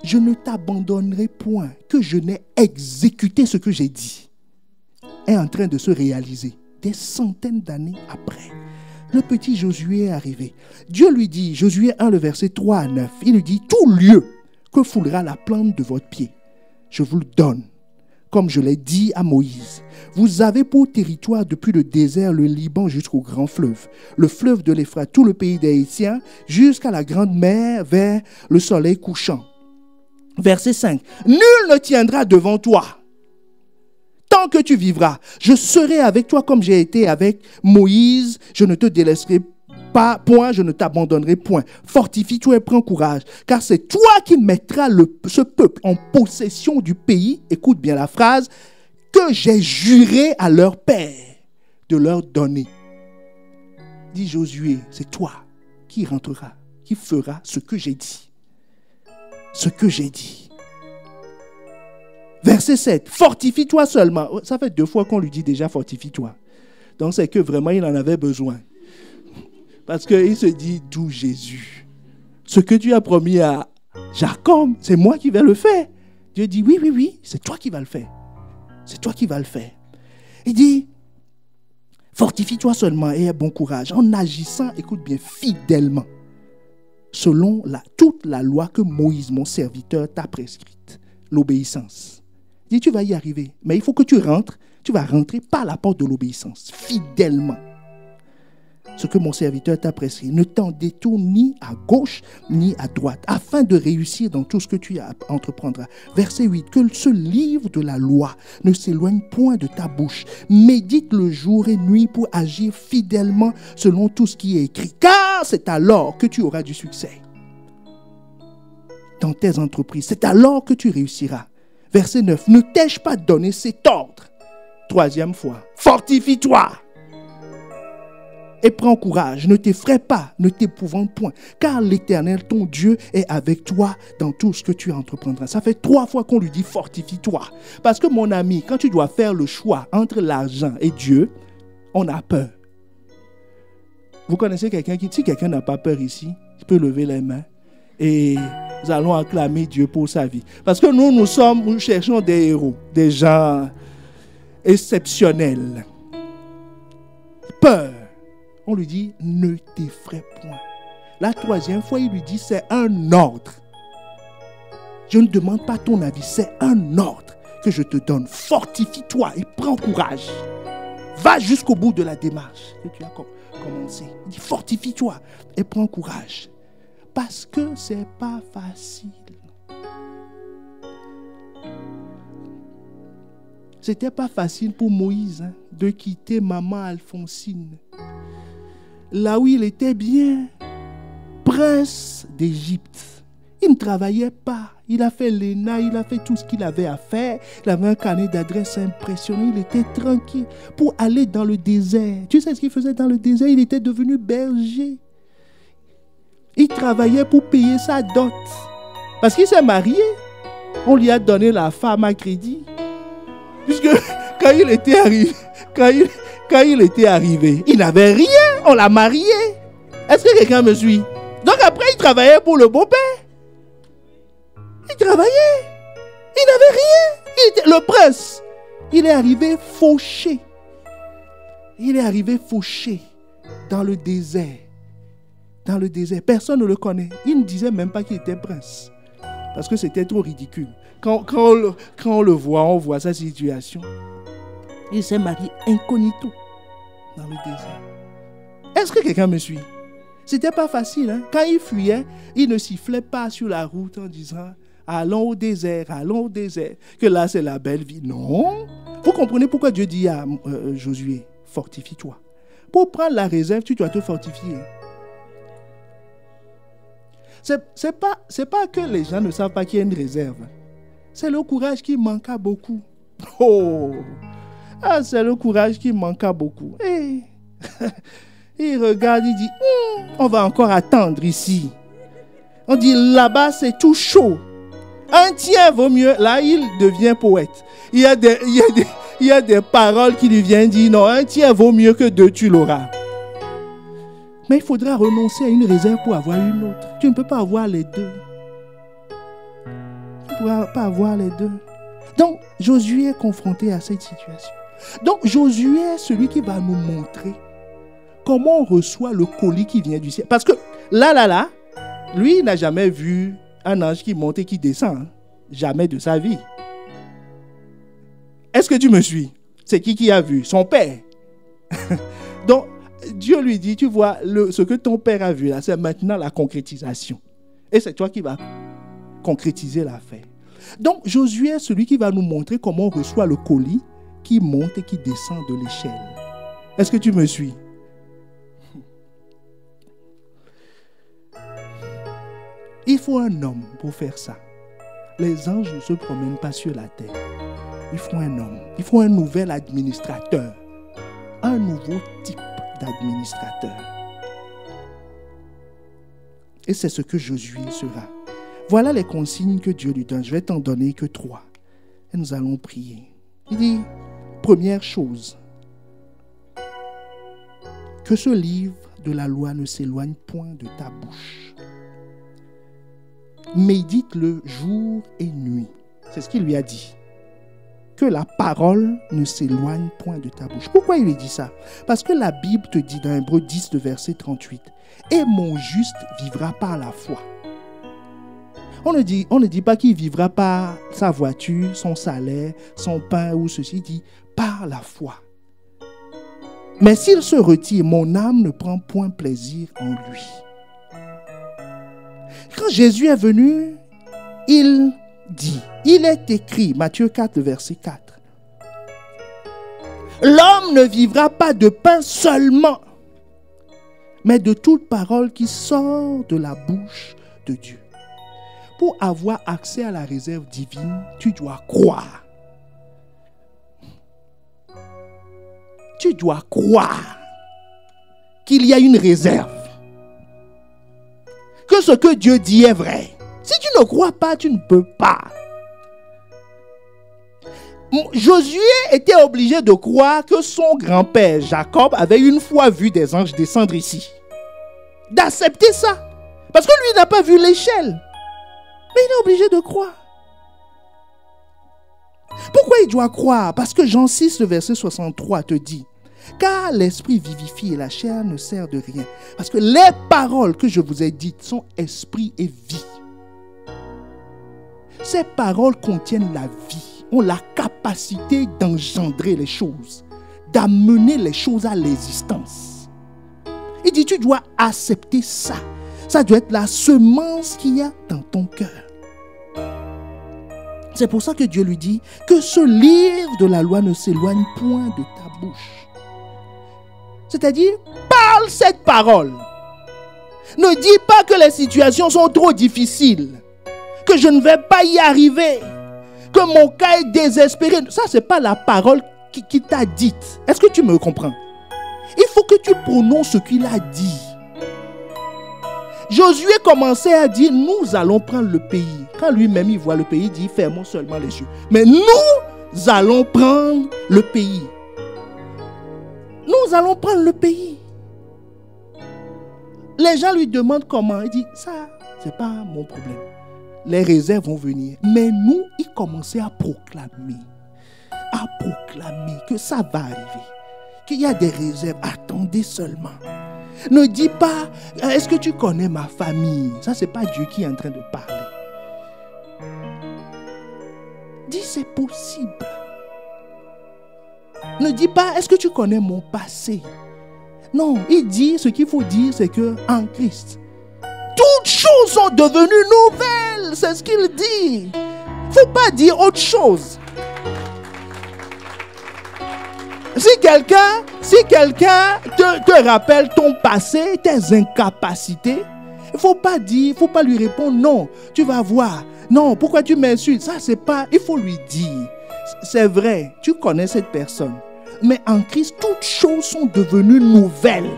je ne t'abandonnerai point, que je n'ai exécuté ce que j'ai dit, est en train de se réaliser des centaines d'années après. Le petit Josué est arrivé. Dieu lui dit, Josué 1, le verset 3 à 9, il lui dit, tout lieu que foulera la plante de votre pied, je vous le donne, comme je l'ai dit à Moïse. Vous avez pour territoire depuis le désert, le Liban jusqu'au grand fleuve, le fleuve de l'Euphrate, tout le pays des Hétiens, jusqu'à la grande mer vers le soleil couchant. Verset 5. Nul ne tiendra devant toi tant que tu vivras. Je serai avec toi comme j'ai été avec Moïse. Je ne te délaisserai pas, point, je ne t'abandonnerai point. Fortifie-toi et prends courage, car c'est toi qui mettras ce peuple en possession du pays, écoute bien la phrase, que j'ai juré à leur père de leur donner. Dit Josué, c'est toi qui rentreras, qui fera ce que j'ai dit. Ce que j'ai dit. Verset 7. Fortifie-toi seulement. Ça fait 2 fois qu'on lui dit déjà fortifie-toi. Donc c'est que vraiment il en avait besoin. Parce qu'il se dit, d'où Jésus. Ce que tu as promis à Jacob, c'est moi qui vais le faire. Dieu dit, oui, c'est toi qui vas le faire. C'est toi qui vas le faire. Il dit, fortifie-toi seulement et aie bon courage en agissant, écoute bien, fidèlement, selon toute la loi que Moïse, mon serviteur, t'a prescrite. L'obéissance. Il dit, tu vas y arriver. Mais il faut que tu rentres. Tu vas rentrer par la porte de l'obéissance, fidèlement. Ce que mon serviteur t'a prescrit. Ne t'en détourne ni à gauche ni à droite, afin de réussir dans tout ce que tu entreprendras. Verset 8. Que ce livre de la loi ne s'éloigne point de ta bouche. Médite le jour et nuit pour agir fidèlement selon tout ce qui est écrit. Car c'est alors que tu auras du succès dans tes entreprises. C'est alors que tu réussiras. Verset 9. Ne t'ai-je pas donné cet ordre? 3e fois. Fortifie-toi et prends courage, ne t'effraie pas, ne t'épouvante point, car l'Éternel, ton Dieu, est avec toi dans tout ce que tu entreprendras. Ça fait 3 fois qu'on lui dit fortifie-toi. Parce que mon ami, quand tu dois faire le choix entre l'argent et Dieu, on a peur. Vous connaissez quelqu'un si quelqu'un n'a pas peur ici, il peut lever les mains et nous allons acclamer Dieu pour sa vie. Parce que nous cherchons des héros, des gens exceptionnels. Peur. On lui dit, ne t'effraie point. La 3e fois, il lui dit, c'est un ordre. Je ne demande pas ton avis, c'est un ordre que je te donne. Fortifie-toi et prends courage. Va jusqu'au bout de la démarche que tu as commencé. Il dit, fortifie-toi et prends courage. Parce que c'est pas facile. C'était pas facile pour Moïse de quitter maman Alphonsine. Là où il était bien, prince d'Égypte. Il ne travaillait pas. Il a fait l'ENA, il a fait tout ce qu'il avait à faire. Il avait un carnet d'adresse impressionnant. Il était tranquille pour aller dans le désert. Tu sais ce qu'il faisait dans le désert? Il était devenu berger. Il travaillait pour payer sa dot. Parce qu'il s'est marié. On lui a donné la femme à crédit. Puisque quand il était arrivé, il n'avait rien. On l'a marié. Est-ce que quelqu'un me suit? Donc après, il travaillait pour le beau-père. Il travaillait. Il n'avait rien. Il était le prince. Il est arrivé fauché. Il est arrivé fauché dans le désert. Dans le désert. Personne ne le connaît. Il ne disait même pas qu'il était prince. Parce que c'était trop ridicule. Quand on le voit, on voit sa situation. Il s'est marié incognito dans le désert. Est-ce que quelqu'un me suit? C'était pas facile. Hein? Quand il fuyait, il ne sifflait pas sur la route en disant « Allons au désert, que là c'est la belle vie. » Non. Vous comprenez pourquoi Dieu dit à Josué « Fortifie-toi. » Pour prendre la réserve, tu dois te fortifier. C'est pas que les gens ne savent pas qu'il y a une réserve. C'est le courage qui manqua beaucoup. Oh! Ah, c'est le courage qui manqua beaucoup. Et il regarde, il dit, on va encore attendre ici. On dit, là-bas, c'est tout chaud. Un tiers vaut mieux. Là, il devient poète. Il y a des paroles qui lui viennent dire, non, un tiers vaut mieux que deux, tu l'auras. Mais il faudra renoncer à une réserve pour avoir une autre. Tu ne peux pas avoir les deux. Tu ne pourras pas avoir les deux. Donc, Josué est confronté à cette situation. Donc, Josué est celui qui va nous montrer comment on reçoit le colis qui vient du ciel. Parce que là, lui, il n'a jamais vu un ange qui monte et qui descend. Hein? Jamais de sa vie. Est-ce que tu me suis? C'est qui a vu? Son père. Donc, Dieu lui dit, tu vois, ce que ton père a vu là, c'est maintenant la concrétisation. Et c'est toi qui vas concrétiser l'affaire. Donc, Josué est celui qui va nous montrer comment on reçoit le colis qui monte et qui descend de l'échelle. Est-ce que tu me suis? Il faut un homme pour faire ça. Les anges ne se promènent pas sur la terre. Il faut un homme. Il faut un nouvel administrateur. Un nouveau type d'administrateur. Et c'est ce que Josué sera. Voilà les consignes que Dieu lui donne. Je vais t'en donner que 3. Et nous allons prier. Il dit, première chose, que ce livre de la loi ne s'éloigne point de ta bouche. Médite-le jour et nuit. C'est ce qu'il lui a dit. Que la parole ne s'éloigne point de ta bouche. Pourquoi il lui dit ça? Parce que la Bible te dit dans Hébreux 10, le verset 38, « Et mon juste vivra par la foi. » On ne dit pas qu'il vivra par sa voiture, son salaire, son pain ou ceci. Il dit par la foi. Mais s'il se retire, mon âme ne prend point plaisir en lui. Quand Jésus est venu, il dit, il est écrit, Matthieu 4, verset 4, « L'homme ne vivra pas de pain seulement, mais de toute parole qui sort de la bouche de Dieu. » Pour avoir accès à la réserve divine, tu dois croire. Tu dois croire qu'il y a une réserve. Que ce que Dieu dit est vrai. Si tu ne crois pas, tu ne peux pas. Josué était obligé de croire que son grand-père Jacob avait une fois vu des anges descendre ici. D'accepter ça. Parce que lui n'a pas vu l'échelle. Mais il est obligé de croire. Pourquoi il doit croire? Parce que Jean 6, le verset 63 te dit, « Car l'esprit vivifie et la chair ne sert de rien. Parce que les paroles que je vous ai dites sont esprit et vie. » Ces paroles contiennent la vie, ont la capacité d'engendrer les choses, d'amener les choses à l'existence. Il dit, tu dois accepter ça. Ça doit être la semence qu'il y a dans ton cœur. C'est pour ça que Dieu lui dit que ce livre de la loi ne s'éloigne point de ta bouche. C'est-à-dire, parle cette parole. Ne dis pas que les situations sont trop difficiles, que je ne vais pas y arriver, que mon cas est désespéré. Ça, ce n'est pas la parole qui t'a dite. Est-ce que tu me comprends? Il faut que tu prononces ce qu'il a dit. Josué commençait à dire, nous allons prendre le pays. Quand lui-même il voit le pays, il dit, fermons seulement les yeux. Mais nous allons prendre le pays. Nous allons prendre le pays. Les gens lui demandent comment. Il dit, ça, ce n'est pas mon problème. Les réserves vont venir. Mais nous, il commençait à proclamer que ça va arriver. Qu'il y a des réserves. Attendez seulement. Ne dis pas, est-ce que tu connais ma famille? Ça, ce n'est pas Dieu qui est en train de parler. Dis, c'est possible. Ne dis pas, est-ce que tu connais mon passé? Non, il dit, ce qu'il faut dire, c'est qu'en Christ, toutes choses sont devenues nouvelles. C'est ce qu'il dit. Il ne faut pas dire autre chose. Si quelqu'un te rappelle ton passé, tes incapacités, il ne faut pas dire, il ne faut pas lui répondre non, tu vas voir. Non, pourquoi tu m'insultes? Ça, c'est pas. Il faut lui dire. C'est vrai, tu connais cette personne. Mais en Christ, toutes choses sont devenues nouvelles.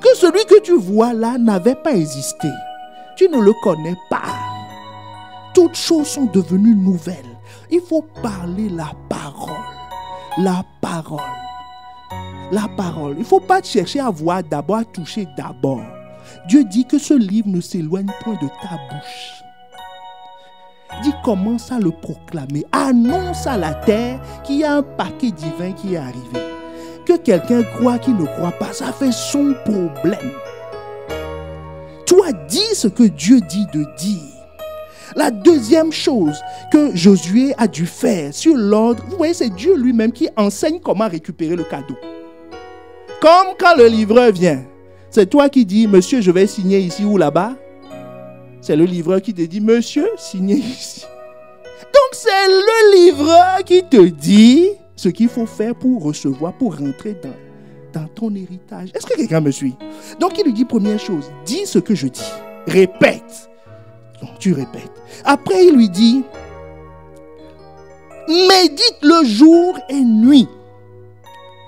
Que celui que tu vois là n'avait pas existé. Tu ne le connais pas. Toutes choses sont devenues nouvelles. Il faut parler la parole. La parole. La parole. Il ne faut pas chercher à voir d'abord, à toucher d'abord. Dieu dit que ce livre ne s'éloigne point de ta bouche. Dis, commence à le proclamer. Annonce à la terre qu'il y a un paquet divin qui est arrivé. Que quelqu'un croit qu'il ne croit pas, ça fait son problème. Toi, dis ce que Dieu dit de dire. La deuxième chose que Josué a dû faire sur l'ordre, vous voyez, c'est Dieu lui-même qui enseigne comment récupérer le cadeau. Comme quand le livreur vient, c'est toi qui dis, monsieur, je vais signer ici ou là-bas. C'est le livreur qui te dit, monsieur, signez ici. Donc c'est le livreur qui te dit ce qu'il faut faire pour recevoir, pour rentrer dans ton héritage. Est-ce que quelqu'un me suit? Donc il lui dit, première chose, dis ce que je dis. Répète. Donc tu répètes. Après il lui dit, médite le jour et nuit.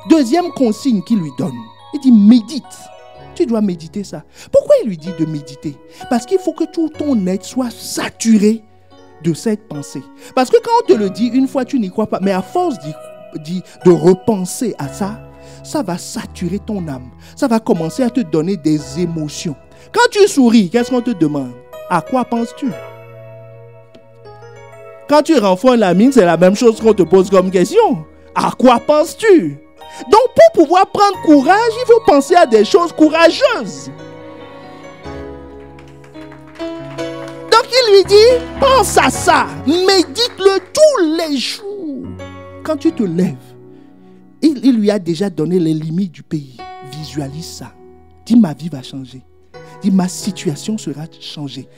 Deuxième consigne qu'il lui donne. Il dit, médite. Tu dois méditer ça. Pourquoi il lui dit de méditer? Parce qu'il faut que tout ton être soit saturé de cette pensée. Parce que quand on te le dit, une fois tu n'y crois pas. Mais à force de repenser à ça, ça va saturer ton âme. Ça va commencer à te donner des émotions. Quand tu souris, qu'est-ce qu'on te demande? À quoi penses-tu? Quand tu renfonces la mine, c'est la même chose qu'on te pose comme question. À quoi penses-tu? Donc, pour pouvoir prendre courage, il faut penser à des choses courageuses. Donc, il lui dit, pense à ça, médite-le tous les jours. Quand tu te lèves, il lui a déjà donné les limites du pays. Visualise ça. Dis, ma vie va changer. Dis, ma situation sera changée.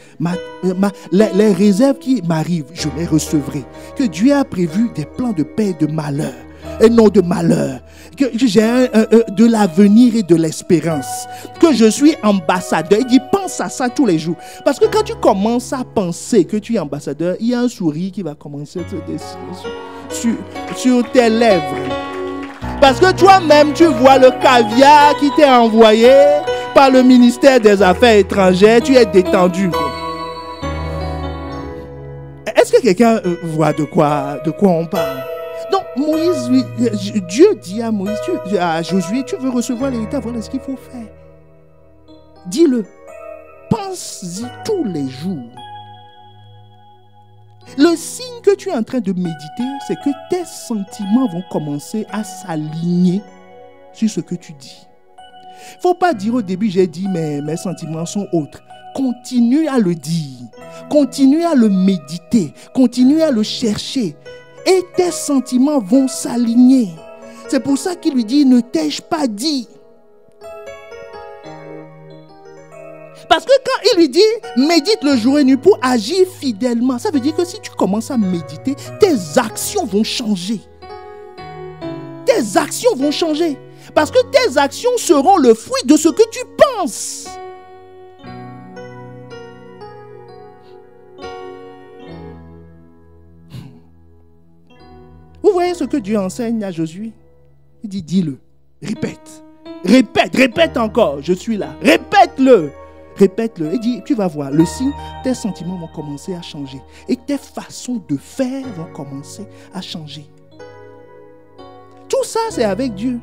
Les réserves qui m'arrivent, je les recevrai. Que Dieu a prévu des plans de paix et de malheur. Et non de malheur, que j'ai de l'avenir et de l'espérance, que je suis ambassadeur. Il dit, pense à ça tous les jours. Parce que quand tu commences à penser que tu es ambassadeur, il y a un sourire qui va commencer à te dessiner sur tes lèvres. Parce que toi-même, tu vois le caviar qui t'est envoyé par le ministère des Affaires étrangères, tu es détendu. Est-ce que quelqu'un voit de quoi on parle? Donc Moïse, Dieu dit à Moïse, à Josué, tu veux recevoir l'héritage, voilà ce qu'il faut faire. Dis-le, pense-y tous les jours. Le signe que tu es en train de méditer, c'est que tes sentiments vont commencer à s'aligner sur ce que tu dis. Il ne faut pas dire au début, j'ai dit, mais mes sentiments sont autres. Continue à le dire, continue à le méditer, continue à le chercher. Et tes sentiments vont s'aligner. C'est pour ça qu'il lui dit, ne t'ai-je pas dit? Parce que quand il lui dit, médite le jour et nuit pour agir fidèlement, ça veut dire que si tu commences à méditer, tes actions vont changer. Tes actions vont changer. Parce que tes actions seront le fruit de ce que tu penses. Vous voyez ce que Dieu enseigne à Josué? Il dit, dis-le, répète encore, je suis là. Répète-le. Il dit, tu vas voir, le signe, tes sentiments vont commencer à changer. Et tes façons de faire vont commencer à changer. Tout ça, c'est avec Dieu.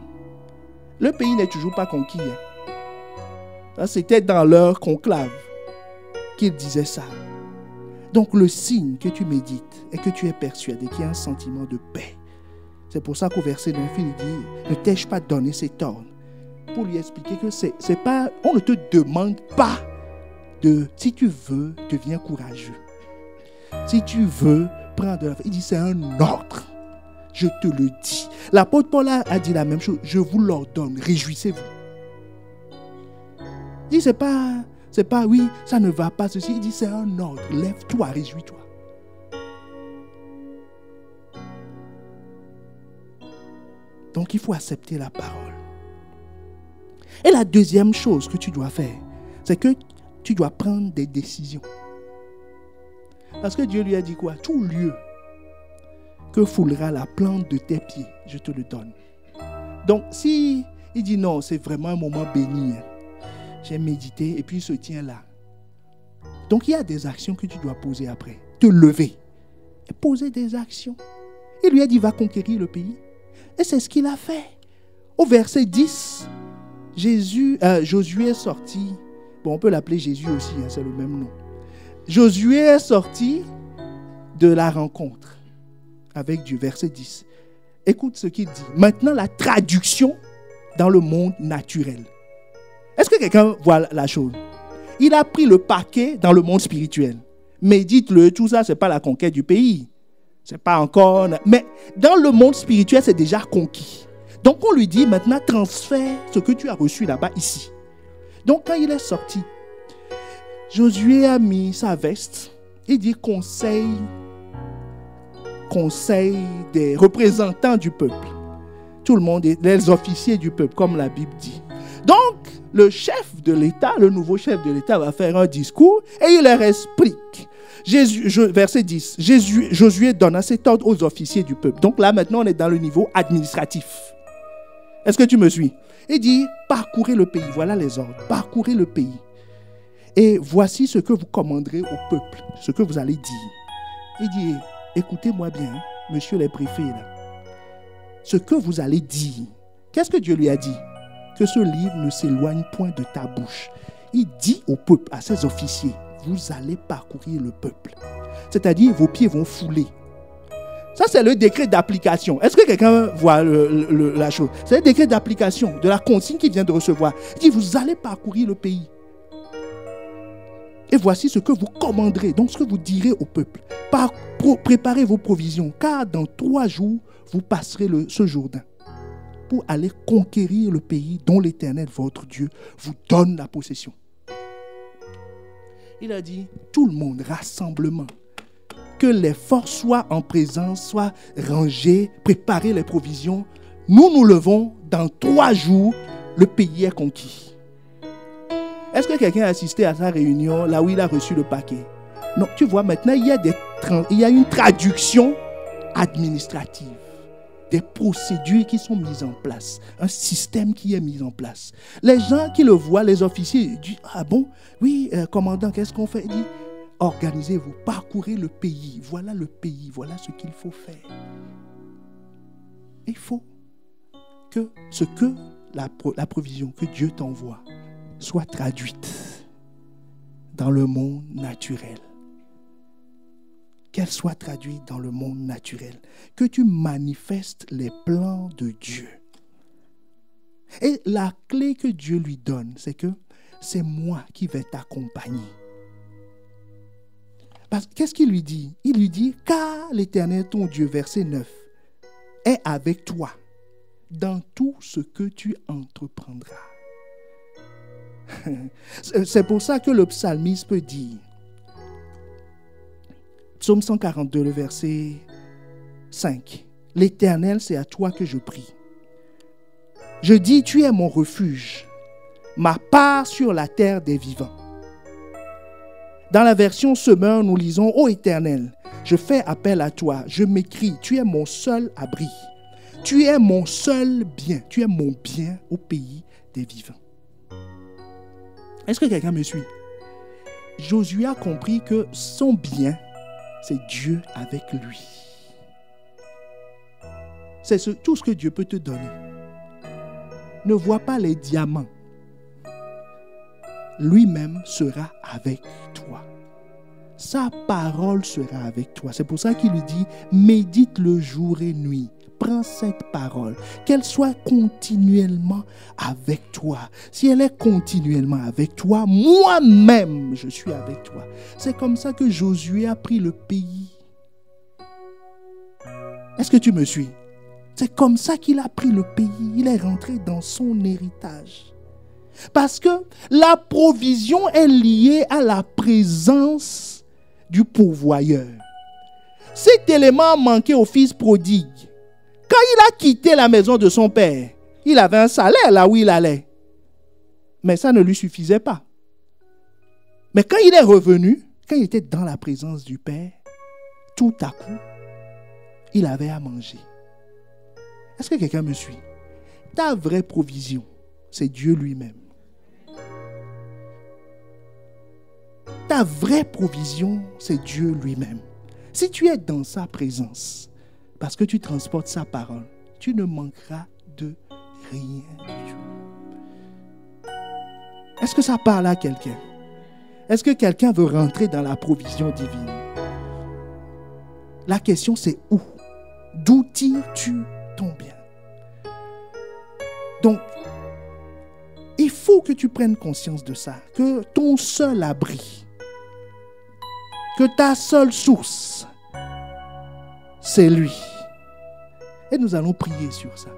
Le pays n'est toujours pas conquis. Ça, c'était dans leur conclave qu'il disait ça. Donc le signe que tu médites et que tu es persuadé qu'il y a un sentiment de paix. C'est pour ça qu'au verset 9, il dit, ne t'ai-je pas donné cet ordre? Pour lui expliquer que c'est pas, on ne te demande pas de, si tu veux, deviens courageux. Si tu veux prendre, il dit c'est un ordre. Je te le dis. L'apôtre Paul a dit la même chose. Je vous l'ordonne, réjouissez-vous. Il dit, c'est pas, oui, ça ne va pas, ceci. Il dit, c'est un ordre. Lève-toi, réjouis-toi. Donc, il faut accepter la parole. Et la deuxième chose que tu dois faire, c'est que tu dois prendre des décisions. Parce que Dieu lui a dit quoi? Tout lieu que foulera la plante de tes pieds, je te le donne. Donc, si il dit non, c'est vraiment un moment béni. J'ai médité et puis il se tient là. Donc, il y a des actions que tu dois poser après. Te lever et poser des actions. Il lui a dit, va conquérir le pays. Et c'est ce qu'il a fait. Au verset 10, Josué est sorti. Bon, on peut l'appeler Jésus aussi, c'est le même nom. Josué est sorti de la rencontre avec Dieu, verset 10. Écoute ce qu'il dit. Maintenant, la traduction dans le monde naturel. Est-ce que quelqu'un voit la chose? Il a pris le paquet dans le monde spirituel. Mais dites-le, tout ça, ce n'est pas la conquête du pays. C'est pas encore... Mais dans le monde spirituel, c'est déjà conquis. Donc, on lui dit, maintenant, transfère ce que tu as reçu là-bas, ici. Donc, quand il est sorti, Josué a mis sa veste. Il dit conseil des représentants du peuple. Tout le monde, les officiers du peuple, comme la Bible dit. Donc, le chef de l'État, le nouveau chef de l'État va faire un discours et il leur explique. Verset 10, Josué donna cet ordre aux officiers du peuple. Donc là, maintenant, on est dans le niveau administratif. Est-ce que tu me suis? Il dit, parcourez le pays. Voilà les ordres. Parcourez le pays. Et voici ce que vous commanderez au peuple, ce que vous allez dire. Il dit, écoutez-moi bien, monsieur les préfets, là. Ce que vous allez dire. Qu'est-ce que Dieu lui a dit? Que ce livre ne s'éloigne point de ta bouche. Il dit au peuple, à ses officiers, vous allez parcourir le peuple. C'est-à-dire, vos pieds vont fouler. Ça, c'est le décret d'application. Est-ce que quelqu'un voit la chose? C'est le décret d'application de la consigne qu'il vient de recevoir. Il dit, vous allez parcourir le pays. Et voici ce que vous commanderez, donc ce que vous direz au peuple. Préparez vos provisions, car dans 3 jours, vous passerez ce Jourdain pour aller conquérir le pays dont l'Éternel, votre Dieu, vous donne la possession. Il a dit, tout le monde, rassemblement, que les forces soient en présence, soient rangées, préparez les provisions. Nous levons, dans 3 jours, le pays est conquis. Est-ce que quelqu'un a assisté à sa réunion, là où il a reçu le paquet? Non, tu vois, maintenant, il y a une traduction administrative. Des procédures qui sont mises en place, un système qui est mis en place. Les gens qui le voient, les officiers, disent, ah bon, oui, commandant, qu'est-ce qu'on fait? Il dit, organisez-vous, parcourez le pays, voilà le pays, voilà ce qu'il faut faire. Il faut que la provision que Dieu t'envoie soit traduite dans le monde naturel. Qu'elle soit traduite dans le monde naturel. Que tu manifestes les plans de Dieu. Et la clé que Dieu lui donne, c'est que c'est moi qui vais t'accompagner. Parce qu'est-ce qu'il lui dit? Il lui dit, car l'Éternel, ton Dieu, verset 9, est avec toi dans tout ce que tu entreprendras. C'est pour ça que le psalmiste peut dire, Psaume 142, le verset 5. L'Éternel, c'est à toi que je prie. Je dis, tu es mon refuge, ma part sur la terre des vivants. Dans la version Semeur, nous lisons, ô Éternel, je fais appel à toi, je m'écrie, tu es mon seul abri. Tu es mon seul bien, tu es mon bien au pays des vivants. Est-ce que quelqu'un me suit? Josué a compris que son bien, c'est Dieu avec lui. C'est tout ce que Dieu peut te donner. Ne vois pas les diamants. Lui-même sera avec toi. Sa parole sera avec toi. C'est pour ça qu'il lui dit, médite le jour et nuit. Prends cette parole, qu'elle soit continuellement avec toi. Si elle est continuellement avec toi, moi-même, je suis avec toi. C'est comme ça que Josué a pris le pays. Est-ce que tu me suis? C'est comme ça qu'il a pris le pays. Il est rentré dans son héritage. Parce que la provision est liée à la présence du pourvoyeur. Cet élément manquait au fils prodigue. Quand il a quitté la maison de son père, il avait un salaire là où il allait. Mais ça ne lui suffisait pas. Mais quand il est revenu, quand il était dans la présence du Père, tout à coup, il avait à manger. Est-ce que quelqu'un me suit? Ta vraie provision, c'est Dieu lui-même. Ta vraie provision, c'est Dieu lui-même. Si tu es dans sa présence, parce que tu transportes sa parole, tu ne manqueras de rien du tout. Est-ce que ça parle à quelqu'un? Est-ce que quelqu'un veut rentrer dans la provision divine? La question c'est où? D'où tires-tu ton bien? Donc, il faut que tu prennes conscience de ça, que ton seul abri, que ta seule source, c'est lui. Et nous allons prier sur ça.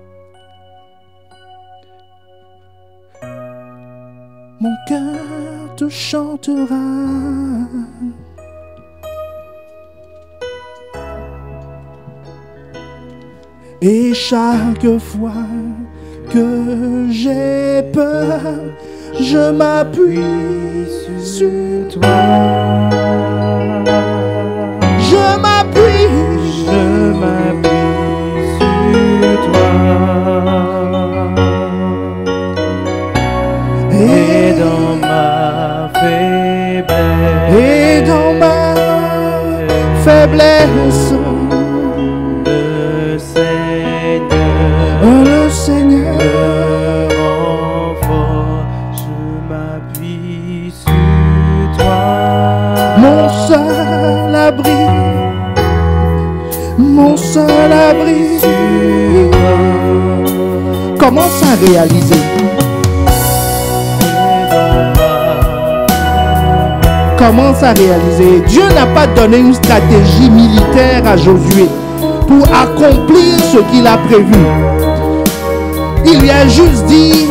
Mon cœur te chantera. Et chaque fois que j'ai peur, je m'appuie sur toi. Je m'appuie sur toi. Et dans ma faiblesse, le Seigneur me rend fort, je m'appuie sur toi. Mon seul abri. Commence à réaliser. Commence à réaliser. Dieu n'a pas donné une stratégie militaire à Josué pour accomplir ce qu'il a prévu. Il lui a juste dit,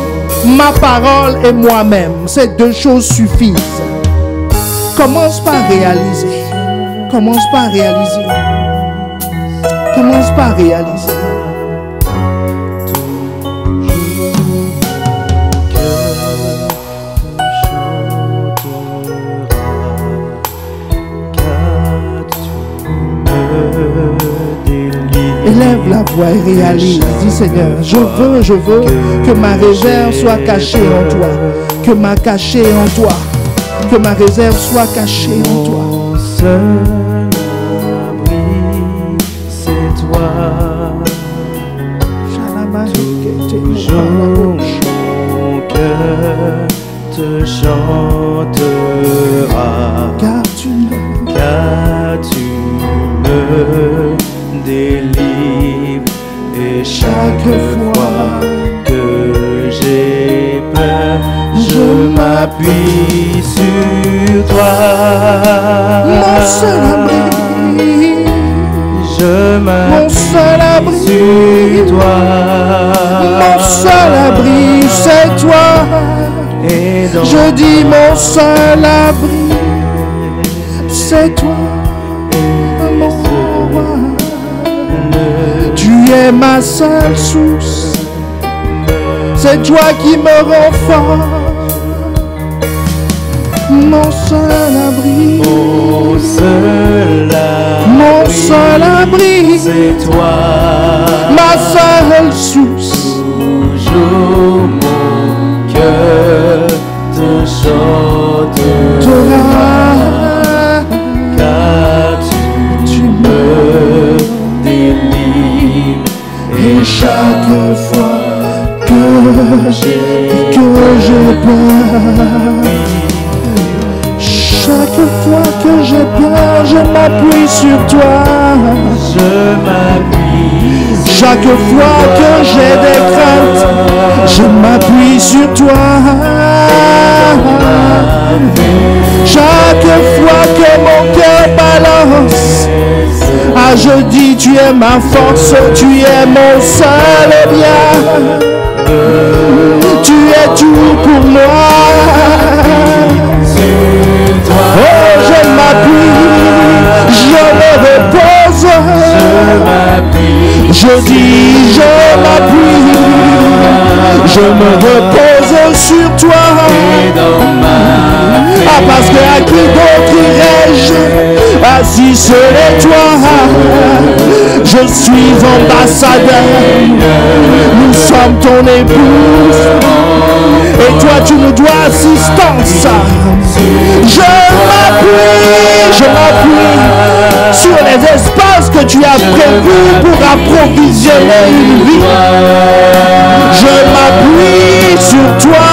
ma parole et moi-même. Ces deux choses suffisent. Commence par réaliser. Commence par réaliser. Commence par réaliser. Élève la voix et réalise. Dis Seigneur, je veux que ma réserve soit cachée en toi. Que ma cachée en toi. Que ma réserve soit cachée en toi. Mon seul abri, c'est toi. Toujours mon cœur te chantera. Car tu me délivres. Et chaque fois que j'ai peur, je m'appuie sur toi. Mon seul abri. Je Mon seul abri. sur toi. Mon seul abri, c'est toi. Et dans Je dis mon seul abri, c'est toi, mon roi. Tu es ma seule source. C'est toi qui me rend fort. Mon seul abri, mon seul abri, c'est toi. ma seule source. Toujours mon cœur te chantera. Car tu me délivres. Et chaque fois que j'ai peur, chaque fois que j'ai peur, je m'appuie sur toi. Je m'appuie. Chaque fois que j'ai des craintes, je m'appuie sur toi. Chaque fois que mon cœur balance à je dis, tu es ma force, tu es mon seul bien. Tu es tout pour moi. Oh, je m'appuie, je me repose. Je dis, je m'appuie, je me repose sur toi. Ah, parce que à qui d'autre irais-je, assis seul toi. Je suis ambassadeur, nous sommes ton épouse, et toi tu nous dois assistance. Je m'appuie sur les espaces que tu as prévus pour approvisionner une vie. Je m'appuie sur toi.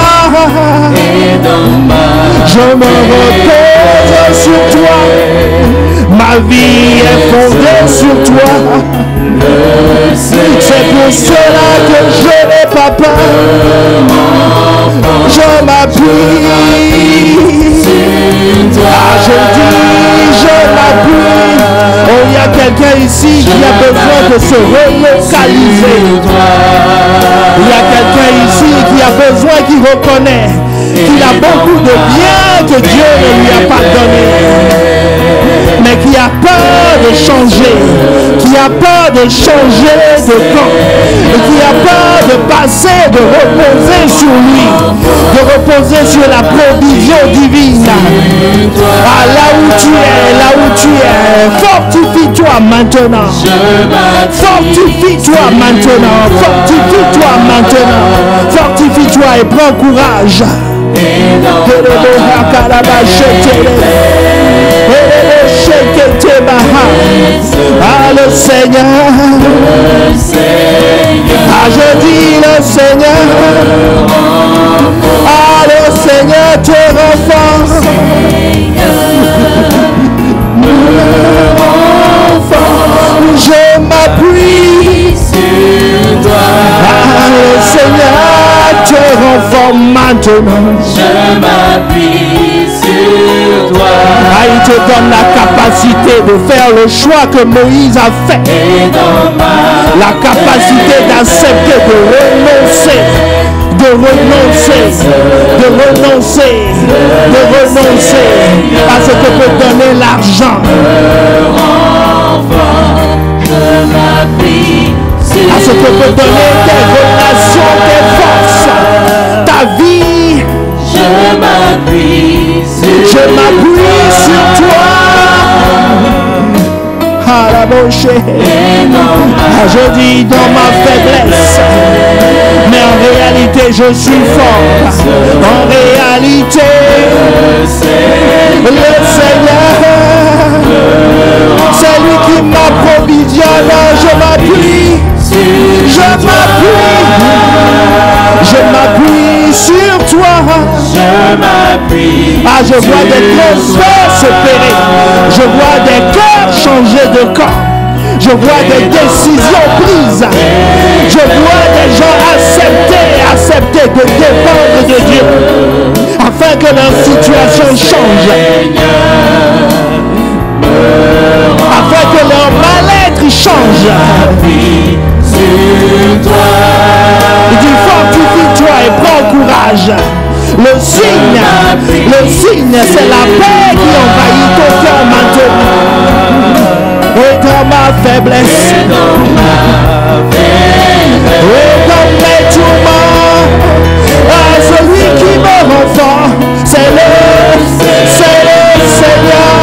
Je me repose sur toi. Ma vie est fondée sur toi. C'est pour cela que je n'ai pas peur. Je m'appuie. Ah, je dis, je m'appuie. Oh, il y a quelqu'un ici qui a besoin de se relocaliser. Il y a quelqu'un ici qui a besoin, qui reconnaît qu'il a beaucoup de biens que Dieu ne lui a pas donné, mais qui a peur de changer, qui a peur de changer de camp, et qui a peur de passer, de reposer sur lui, de reposer sur la provision divine. Ah, là où tu es, fortifie-toi maintenant. Fortifie-toi maintenant. Fortifie-toi maintenant. Fortifie-toi et prends courage. Ah, le Seigneur. Ah, je dis le Seigneur. Ah, le Seigneur te renforce. Je m'appuie sur toi. Ah, le Seigneur te renforce maintenant. Je m'appuie sur toi. Ah, il te donne la capacité de faire le choix que Moïse a fait. La capacité d'accepter, de renoncer. À ce que peut donner l'argent. À ce que peut donner tes relations, tes forces, ta vie. Je m'appuie sur toi. Ah, la bouche. Ah, je dis dans ma faiblesse, mais en réalité je suis fort. En réalité, le Seigneur, c'est lui qui m'approvisionne. Je m'appuie sur toi. Ah, je vois des transferts s'opérer. Je vois des cœurs changer de camp. Je vois des décisions prises. Je vois des gens accepter de dépendre de Dieu afin que leur situation change, afin que leur mal-être change. Il dit fortifie-toi et prends courage. Le signe, c'est la paix qui envahit ton cœur maintenant. Et dans ma faiblesse, et dans mes tourments, ah, celui qui me rend fort, c'est le Seigneur.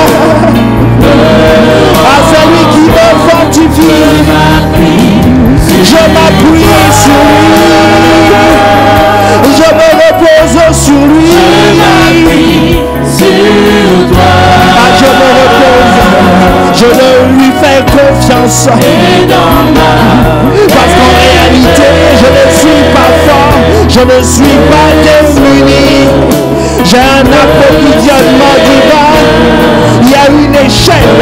Ah, celui qui me fortifie, je m'appuie sur lui, je me repose sur lui. Ah, je me repose, je lui fais confiance. Parce qu'en réalité, je ne suis pas fort, je ne suis pas démuni. J'ai un approvisionnement divin. Il y a une échelle.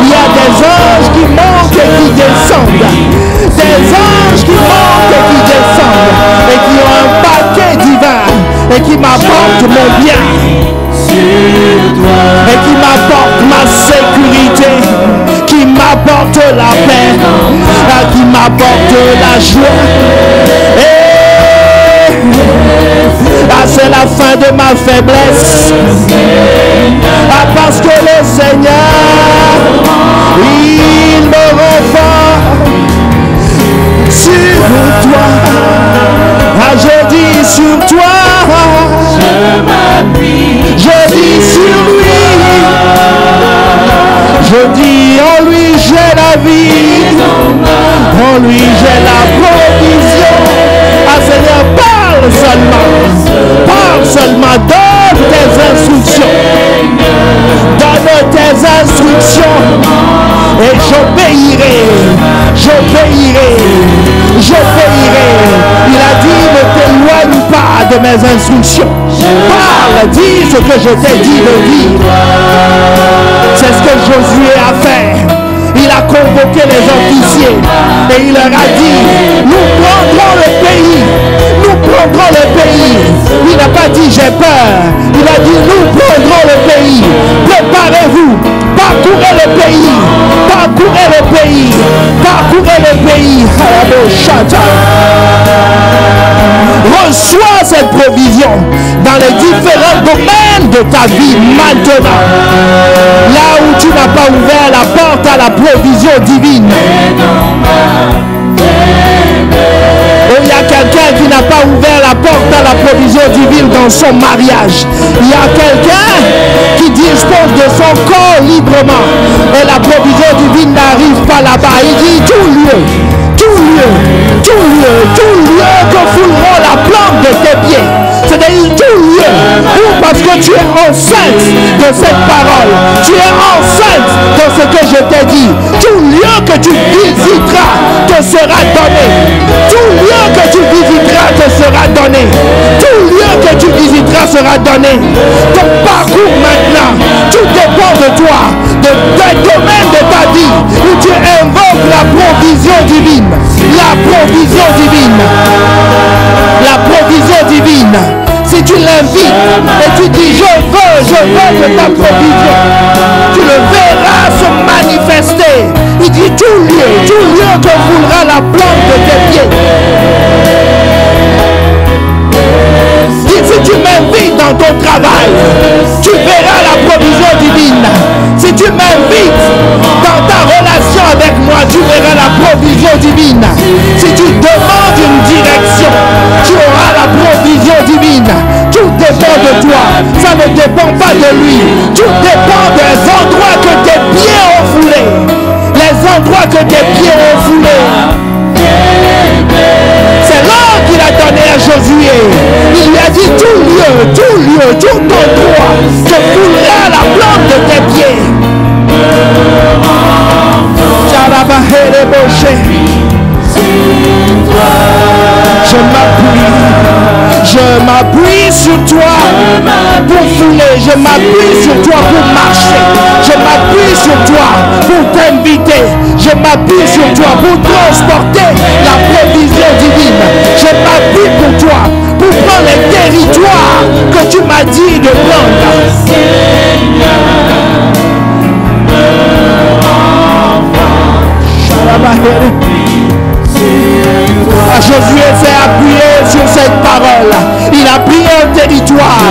Il y a des anges qui montent et qui descendent. Des anges qui montent et qui descendent. Et qui ont un paquet divin. Et qui m'apportent mon bien. Et qui m'apportent ma sécurité. qui m'apporte la paix, qui m'apporte la joie. C'est la fin de ma faiblesse. Parce que le Seigneur, il me rend fort sur toi. Je dis sur toi. Je dis sur lui. Je dis en lui j'ai la vie. En lui j'ai la provision. Seigneur, parle seulement, donne tes instructions, et j'obéirai. Il a dit, ne t'éloigne pas de mes instructions, parle, dis ce que je t'ai dit de dire. C'est ce que Josué a fait. Il a convoqué les officiers et il leur a dit, nous prendrons le pays. Il n'a pas dit j'ai peur. Il a dit nous prendrons le pays. Préparez-vous. Parcourez le pays. Reçois cette provision dans les différents domaines de ta vie maintenant. Là où tu n'as pas ouvert la porte à la provision divine. Il y a quelqu'un qui n'a pas ouvert la porte à la provision divine dans son mariage. Il y a quelqu'un qui dispose de son corps librement. Et la provision divine n'arrive pas là-bas. Il dit tout lieu que fouleront la plante de tes pieds. C'est-à-dire tout lieu. Parce que tu es enceinte de cette parole. Tu es enceinte de ce que je t'ai dit. Tout lieu que tu visiteras te sera donné. Tout lieu que tu visiteras te sera donné. Tout lieu que tu visiteras sera donné. Ton parcours maintenant, tout dépend de toi, des domaines de ta vie où tu invoques la provision divine. Si tu l'invites et tu dis je veux de ta provision, tu le verras se manifester. Il dit tout lieu que foulera la plante de tes pieds. Si tu m'invites dans ton travail, tu verras la provision divine. Si tu m'invites dans ta relation avec moi, tu verras la provision divine. Si tu demandes une direction, tu auras la provision divine. Tout dépend de toi, ça ne dépend pas de lui. Tout dépend des endroits que tes pieds ont foulés. Les endroits que tes pieds ont foulés. C'est l'ordre qu'il a donné à Josué. Il lui a dit tout lieu, tout endroit que foulera la plante de tes pieds. Je m'appuie sur toi pour fouler. Je m'appuie sur toi pour marcher. Je m'appuie sur toi pour t'inviter. Je m'appuie sur toi pour transporter la provision divine. Je m'appuie pour toi pour prendre les territoires que tu m'as dit de prendre. Josué s'est appuyé sur cette parole. Il a pris un territoire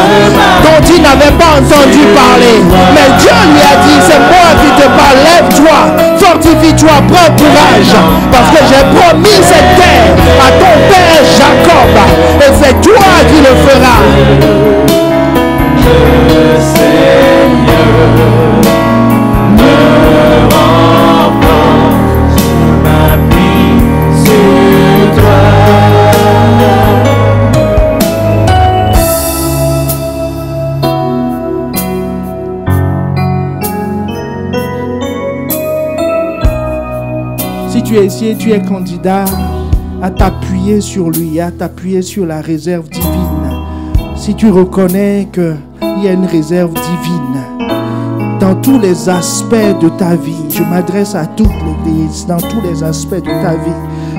dont il n'avait pas entendu parler. Mais Dieu lui a dit, c'est moi qui te parle, lève-toi, fortifie-toi, prends courage. Parce que j'ai promis cette terre à ton père Jacob. Et c'est toi qui le feras. Le Seigneur me renforce, je m'appuie sur toi. Si tu es ici et tu es candidat à t'appuyer sur lui, à t'appuyer sur la réserve divine, si tu reconnais qu'il y a une réserve divine dans tous les aspects de ta vie, je m'adresse à toute l'Église, dans tous les aspects de ta vie,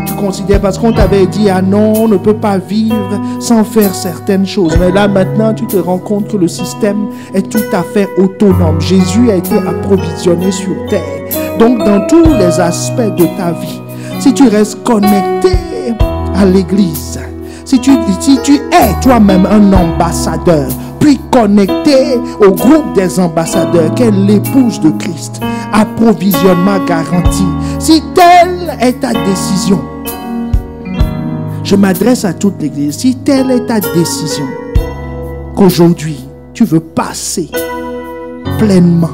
tu considères, parce qu'on t'avait dit, ah non, on ne peut pas vivre sans faire certaines choses, mais là maintenant tu te rends compte que le système est tout à fait autonome. Jésus a été approvisionné sur terre. Donc, dans tous les aspects de ta vie, si tu restes connecté à l'Église, si tu es toi-même un ambassadeur, puis connecté au groupe des ambassadeurs, qu'est l'épouse de Christ, approvisionnement garanti. Si telle est ta décision, je m'adresse à toute l'Église, si telle est ta décision, qu'aujourd'hui, tu veux passer pleinement,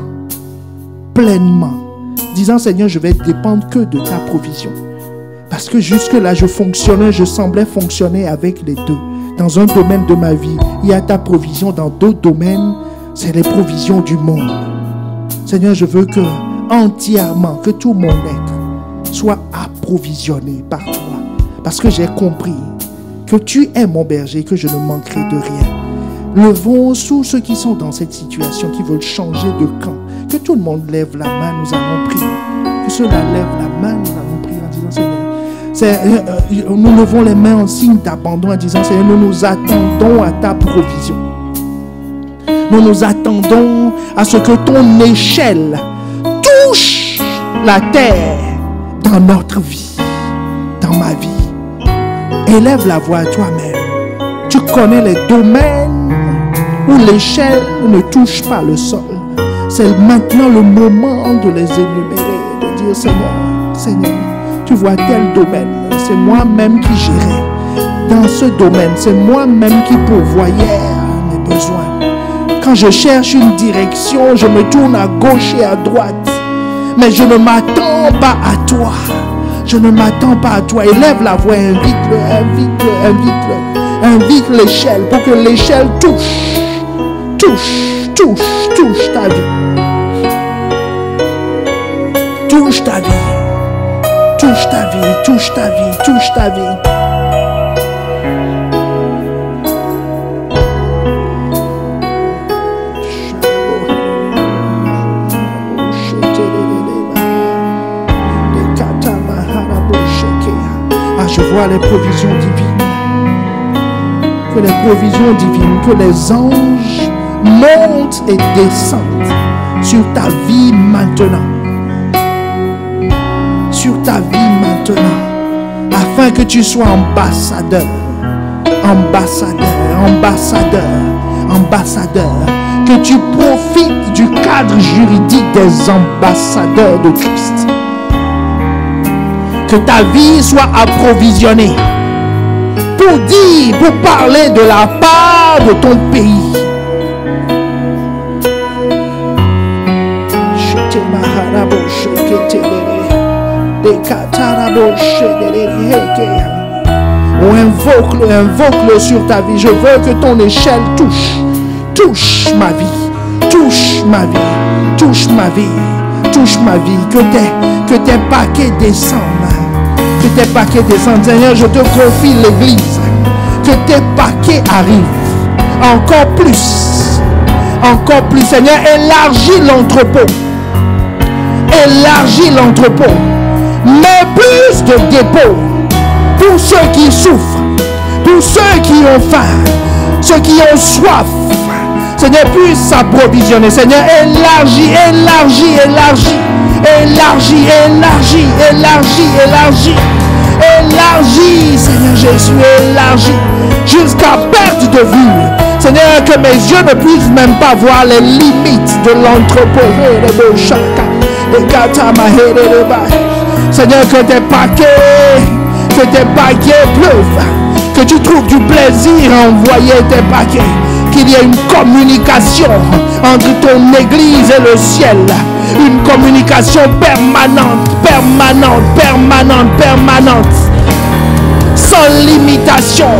disant Seigneur, je vais dépendre que de ta provision. Parce que jusque-là, je semblais fonctionner avec les deux. Dans un domaine de ma vie, il y a ta provision. Dans d'autres domaines, c'est les provisions du monde. Seigneur, je veux que entièrement, que tout mon être soit approvisionné par toi. Parce que j'ai compris que tu es mon berger, que je ne manquerai de rien. Levons tous ceux qui sont dans cette situation, qui veulent changer de camp. Que tout le monde lève la main, nous allons prier. Que ceux-là lèvent la main, nous allons prier en disant Seigneur, nous levons les mains en signe d'abandon en disant Seigneur, nous nous attendons à ta provision. Nous nous attendons à ce que ton échelle touche la terre dans notre vie, dans ma vie. Élève la voix à toi-même. Tu connais les domaines où l'échelle ne touche pas le sol. C'est maintenant le moment de les énumérer, de dire Seigneur, tu vois tel domaine, c'est moi-même qui gérais. Dans ce domaine, c'est moi-même qui pourvoyais mes besoins. Quand je cherche une direction, je me tourne à gauche et à droite. Mais je ne m'attends pas à toi. Je ne m'attends pas à toi. Élève la voix, invite l'échelle pour que l'échelle touche ta vie. Touche ta vie. Touche ta vie, touche ta vie, touche ta vie. Je vois les provisions divines. Que les provisions divines, que les anges montent et descendent sur ta vie maintenant. Sur ta vie maintenant. Afin que tu sois ambassadeur. Que tu profites du cadre juridique des ambassadeurs de Christ. Que ta vie soit approvisionnée pour parler de la part de ton pays. On invoque-le sur ta vie. Je veux que ton échelle touche ma vie, touche ma vie. Que tes paquets descendent. Seigneur, je te confie l'église. Que tes paquets arrivent. Encore plus. Seigneur, élargis l'entrepôt. Mets plus de dépôts pour ceux qui souffrent, pour ceux qui ont faim, ceux qui ont soif. Seigneur, puisse s'approvisionner. Seigneur, élargis. Seigneur Jésus, élargis jusqu'à perte de vue. Seigneur, que mes yeux ne puissent même pas voir les limites de l'entrepôt. Seigneur, que tes paquets pleuvent. Que tu trouves du plaisir à envoyer tes paquets. Qu'il y ait une communication entre ton église et le ciel. Une communication permanente. Sans limitation.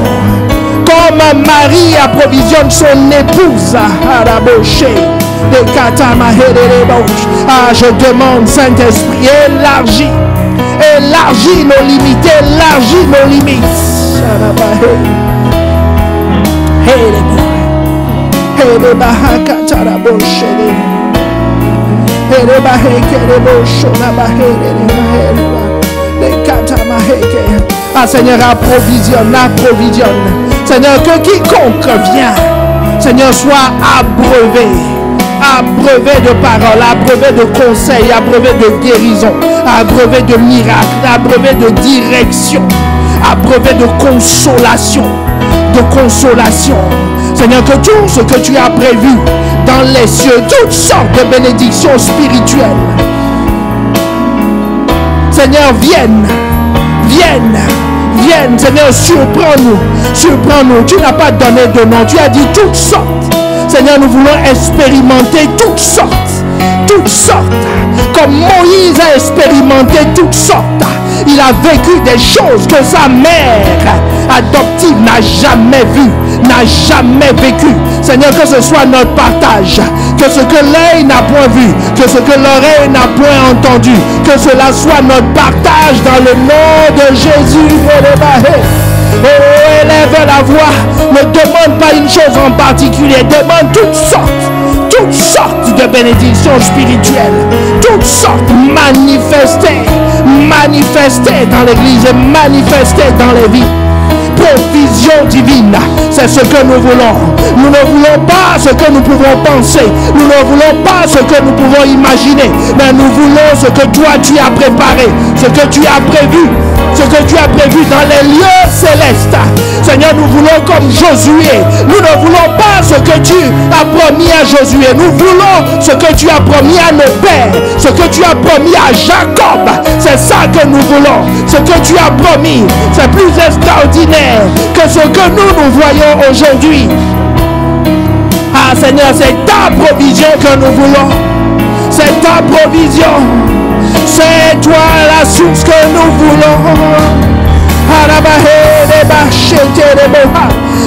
Comme Marie approvisionne son épouse. Je demande, Saint-Esprit, élargis nos limites. Seigneur, approvisionne. Seigneur, que quiconque vient, Seigneur, soit abreuvé. abreuvé de paroles, abreuvé de conseils, abreuvé de guérison, abreuvé de miracles, abreuvé de direction, abreuvé de consolation, Seigneur, que tout ce que tu as prévu dans les cieux, toutes sortes de bénédictions spirituelles, Seigneur, vienne, Seigneur, surprends-nous. Tu n'as pas donné de nom, tu as dit toutes sortes. Seigneur, nous voulons expérimenter toutes sortes, comme Moïse a expérimenté toutes sortes. Il a vécu des choses que sa mère adoptive n'a jamais vues, n'a jamais vécu. Seigneur, que ce soit notre partage, que ce que l'œil n'a point vu, que ce que l'oreille n'a point entendu, que cela soit notre partage dans le nom de Jésus. Oh, élève la voix, ne demande pas une chose en particulier, demande toutes sortes de bénédictions spirituelles, toutes sortes manifestées dans l'église et manifestées dans les vies. Provision divine, c'est ce que nous voulons. Nous ne voulons pas ce que nous pouvons penser, nous ne voulons pas ce que nous pouvons imaginer, mais nous voulons ce que toi tu as préparé, ce que tu as prévu, dans les lieux célestes. Seigneur, nous voulons comme Josué, nous ne voulons pas ce que tu as promis à Josué, nous voulons ce que tu as promis à nos pères, ce que tu as promis à Jacob. C'est ça que nous voulons. Ce que tu as promis, c'est plus extraordinaire que ce que nous voyons aujourd'hui. Ah Seigneur, c'est ta provision que nous voulons. C'est ta provision. C'est toi la source que nous voulons.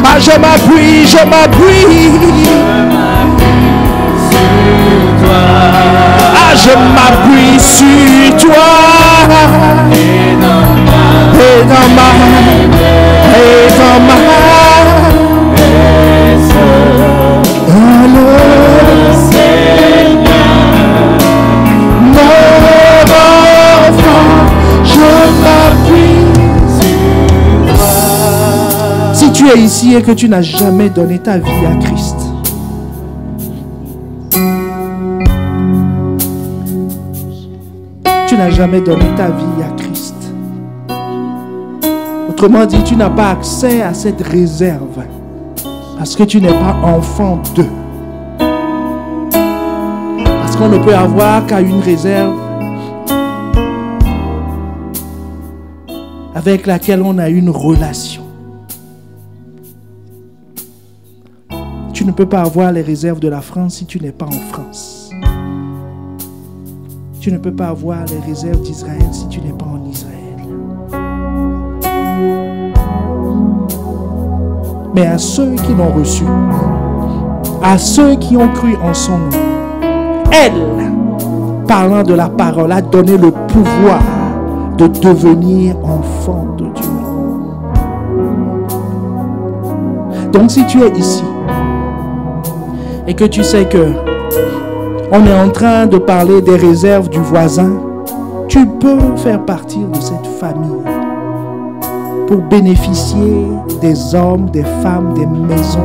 Ah, je m'appuie sur toi. Ah, je m'appuie sur toi. Et dans ma Si tu es ici et que tu n'as jamais donné ta vie à Christ, tu n'as jamais donné ta vie à Christ. Autrement dit, tu n'as pas accès à cette réserve parce que tu n'es pas enfant d'eux. Parce qu'on ne peut avoir qu'à une réserve avec laquelle on a une relation. Tu ne peux pas avoir les réserves de la France si tu n'es pas en France. Tu ne peux pas avoir les réserves d'Israël si tu n'es pas en Israël. Mais à ceux qui l'ont reçu, à ceux qui ont cru en son nom, elle, parlant de la parole, a donné le pouvoir de devenir enfant de Dieu. Donc si tu es ici et que tu sais que on est en train de parler des réserves du voisin, tu peux faire partie de cette famille pour bénéficier des hommes, des femmes, des maisons,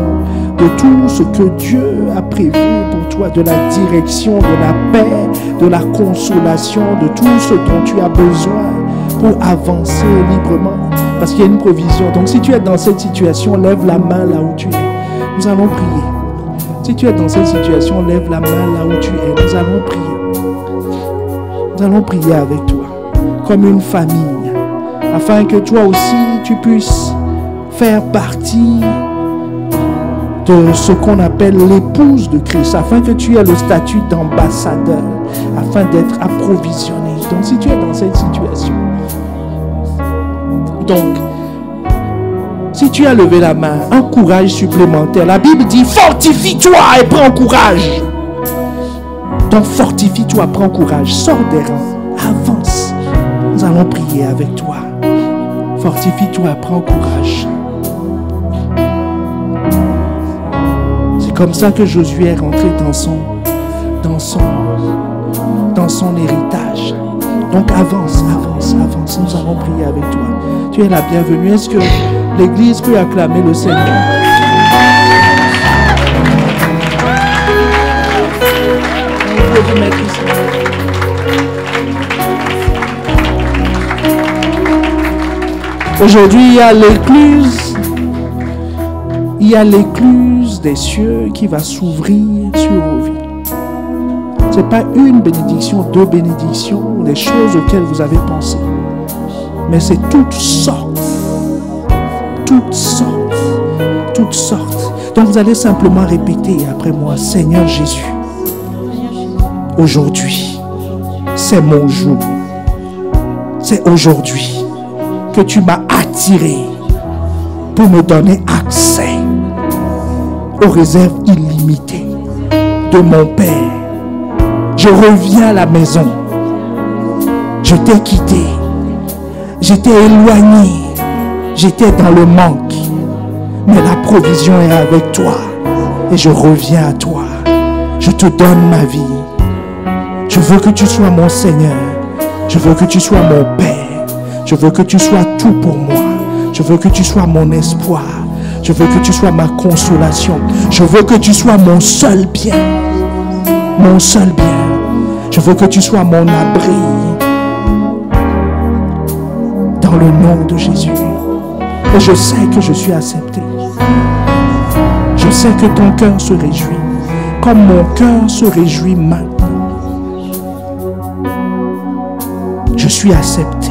de tout ce que Dieu a prévu pour toi, de la direction, de la paix, de la consolation, de tout ce dont tu as besoin pour avancer librement, parce qu'il y a une provision. Donc si tu es dans cette situation, lève la main là où tu es. Nous allons prier. Si tu es dans cette situation, lève la main là où tu es. Nous allons prier. Nous allons prier avec toi, comme une famille, afin que toi aussi, tu puisses faire partie de ce qu'on appelle l'épouse de Christ, afin que tu aies le statut d'ambassadeur, afin d'être approvisionné. Donc si tu es dans cette situation, donc si tu as levé la main, un courage supplémentaire. La Bible dit, fortifie-toi et prends courage. Donc fortifie-toi, prends courage, sors des rangs, avance. Nous allons prier avec toi. Fortifie-toi, prends courage. C'est comme ça que Josué est rentré dans son héritage. Donc avance. Nous allons prier avec toi. Tu es la bienvenue. Est-ce que l'Église peut acclamer le Seigneur? Aujourd'hui, il y a l'écluse. Il y a l'écluse des cieux qui va s'ouvrir sur vos vies. Ce n'est pas une bénédiction, deux bénédictions, des choses auxquelles vous avez pensé. Mais c'est toutes sortes. Toutes sortes. Toutes sortes. Donc vous allez simplement répéter après moi, Seigneur Jésus, aujourd'hui, c'est mon jour. C'est aujourd'hui que tu m'as attiré pour me donner accès aux réserves illimitées de mon Père. Je reviens à la maison. Je t'ai quitté. J'étais éloigné. J'étais dans le manque. Mais la provision est avec toi. Et je reviens à toi. Je te donne ma vie. Je veux que tu sois mon Seigneur. Je veux que tu sois mon Père. Je veux que tu sois tout pour moi. Je veux que tu sois mon espoir. Je veux que tu sois ma consolation. Je veux que tu sois mon seul bien. Mon seul bien. Je veux que tu sois mon abri. Dans le nom de Jésus. Et je sais que je suis accepté. Je sais que ton cœur se réjouit. Comme mon cœur se réjouit maintenant. Je suis accepté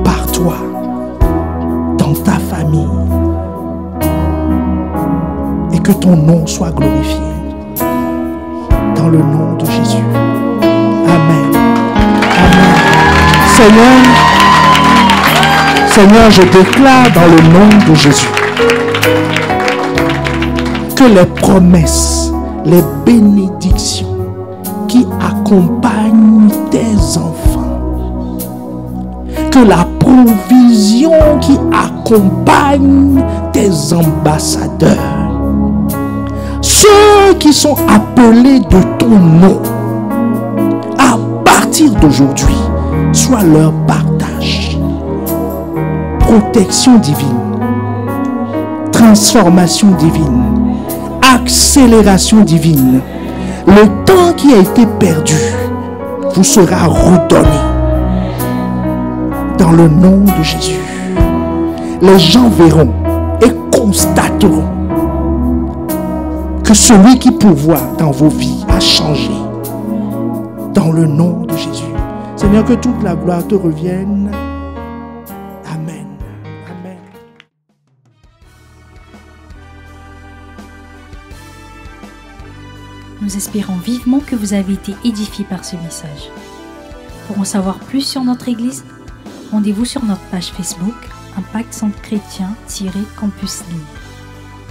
par toi, dans ta famille, et que ton nom soit glorifié, dans le nom de Jésus. Amen. Amen. Seigneur, je déclare dans le nom de Jésus que les promesses, les bénédictions qui accompagnent tes enfants, que la provision qui accompagne tes ambassadeurs, ceux qui sont appelés de ton nom, à partir d'aujourd'hui, soit leur partage. Protection divine, transformation divine, accélération divine. Le temps qui a été perdu vous sera redonné. Dans le nom de Jésus. Les gens verront et constateront que celui qui pourvoit dans vos vies a changé. Dans le nom de Jésus. Seigneur, que toute la gloire te revienne. Amen. Amen. Nous espérons vivement que vous avez été édifiés par ce message. Pour en savoir plus sur notre Église, rendez-vous sur notre page Facebook Impact Centre Chrétien-Campus Lille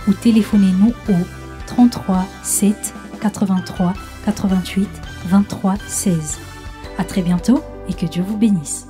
ou téléphonez-nous au 33 7 83 88 23 16. À très bientôt et que Dieu vous bénisse.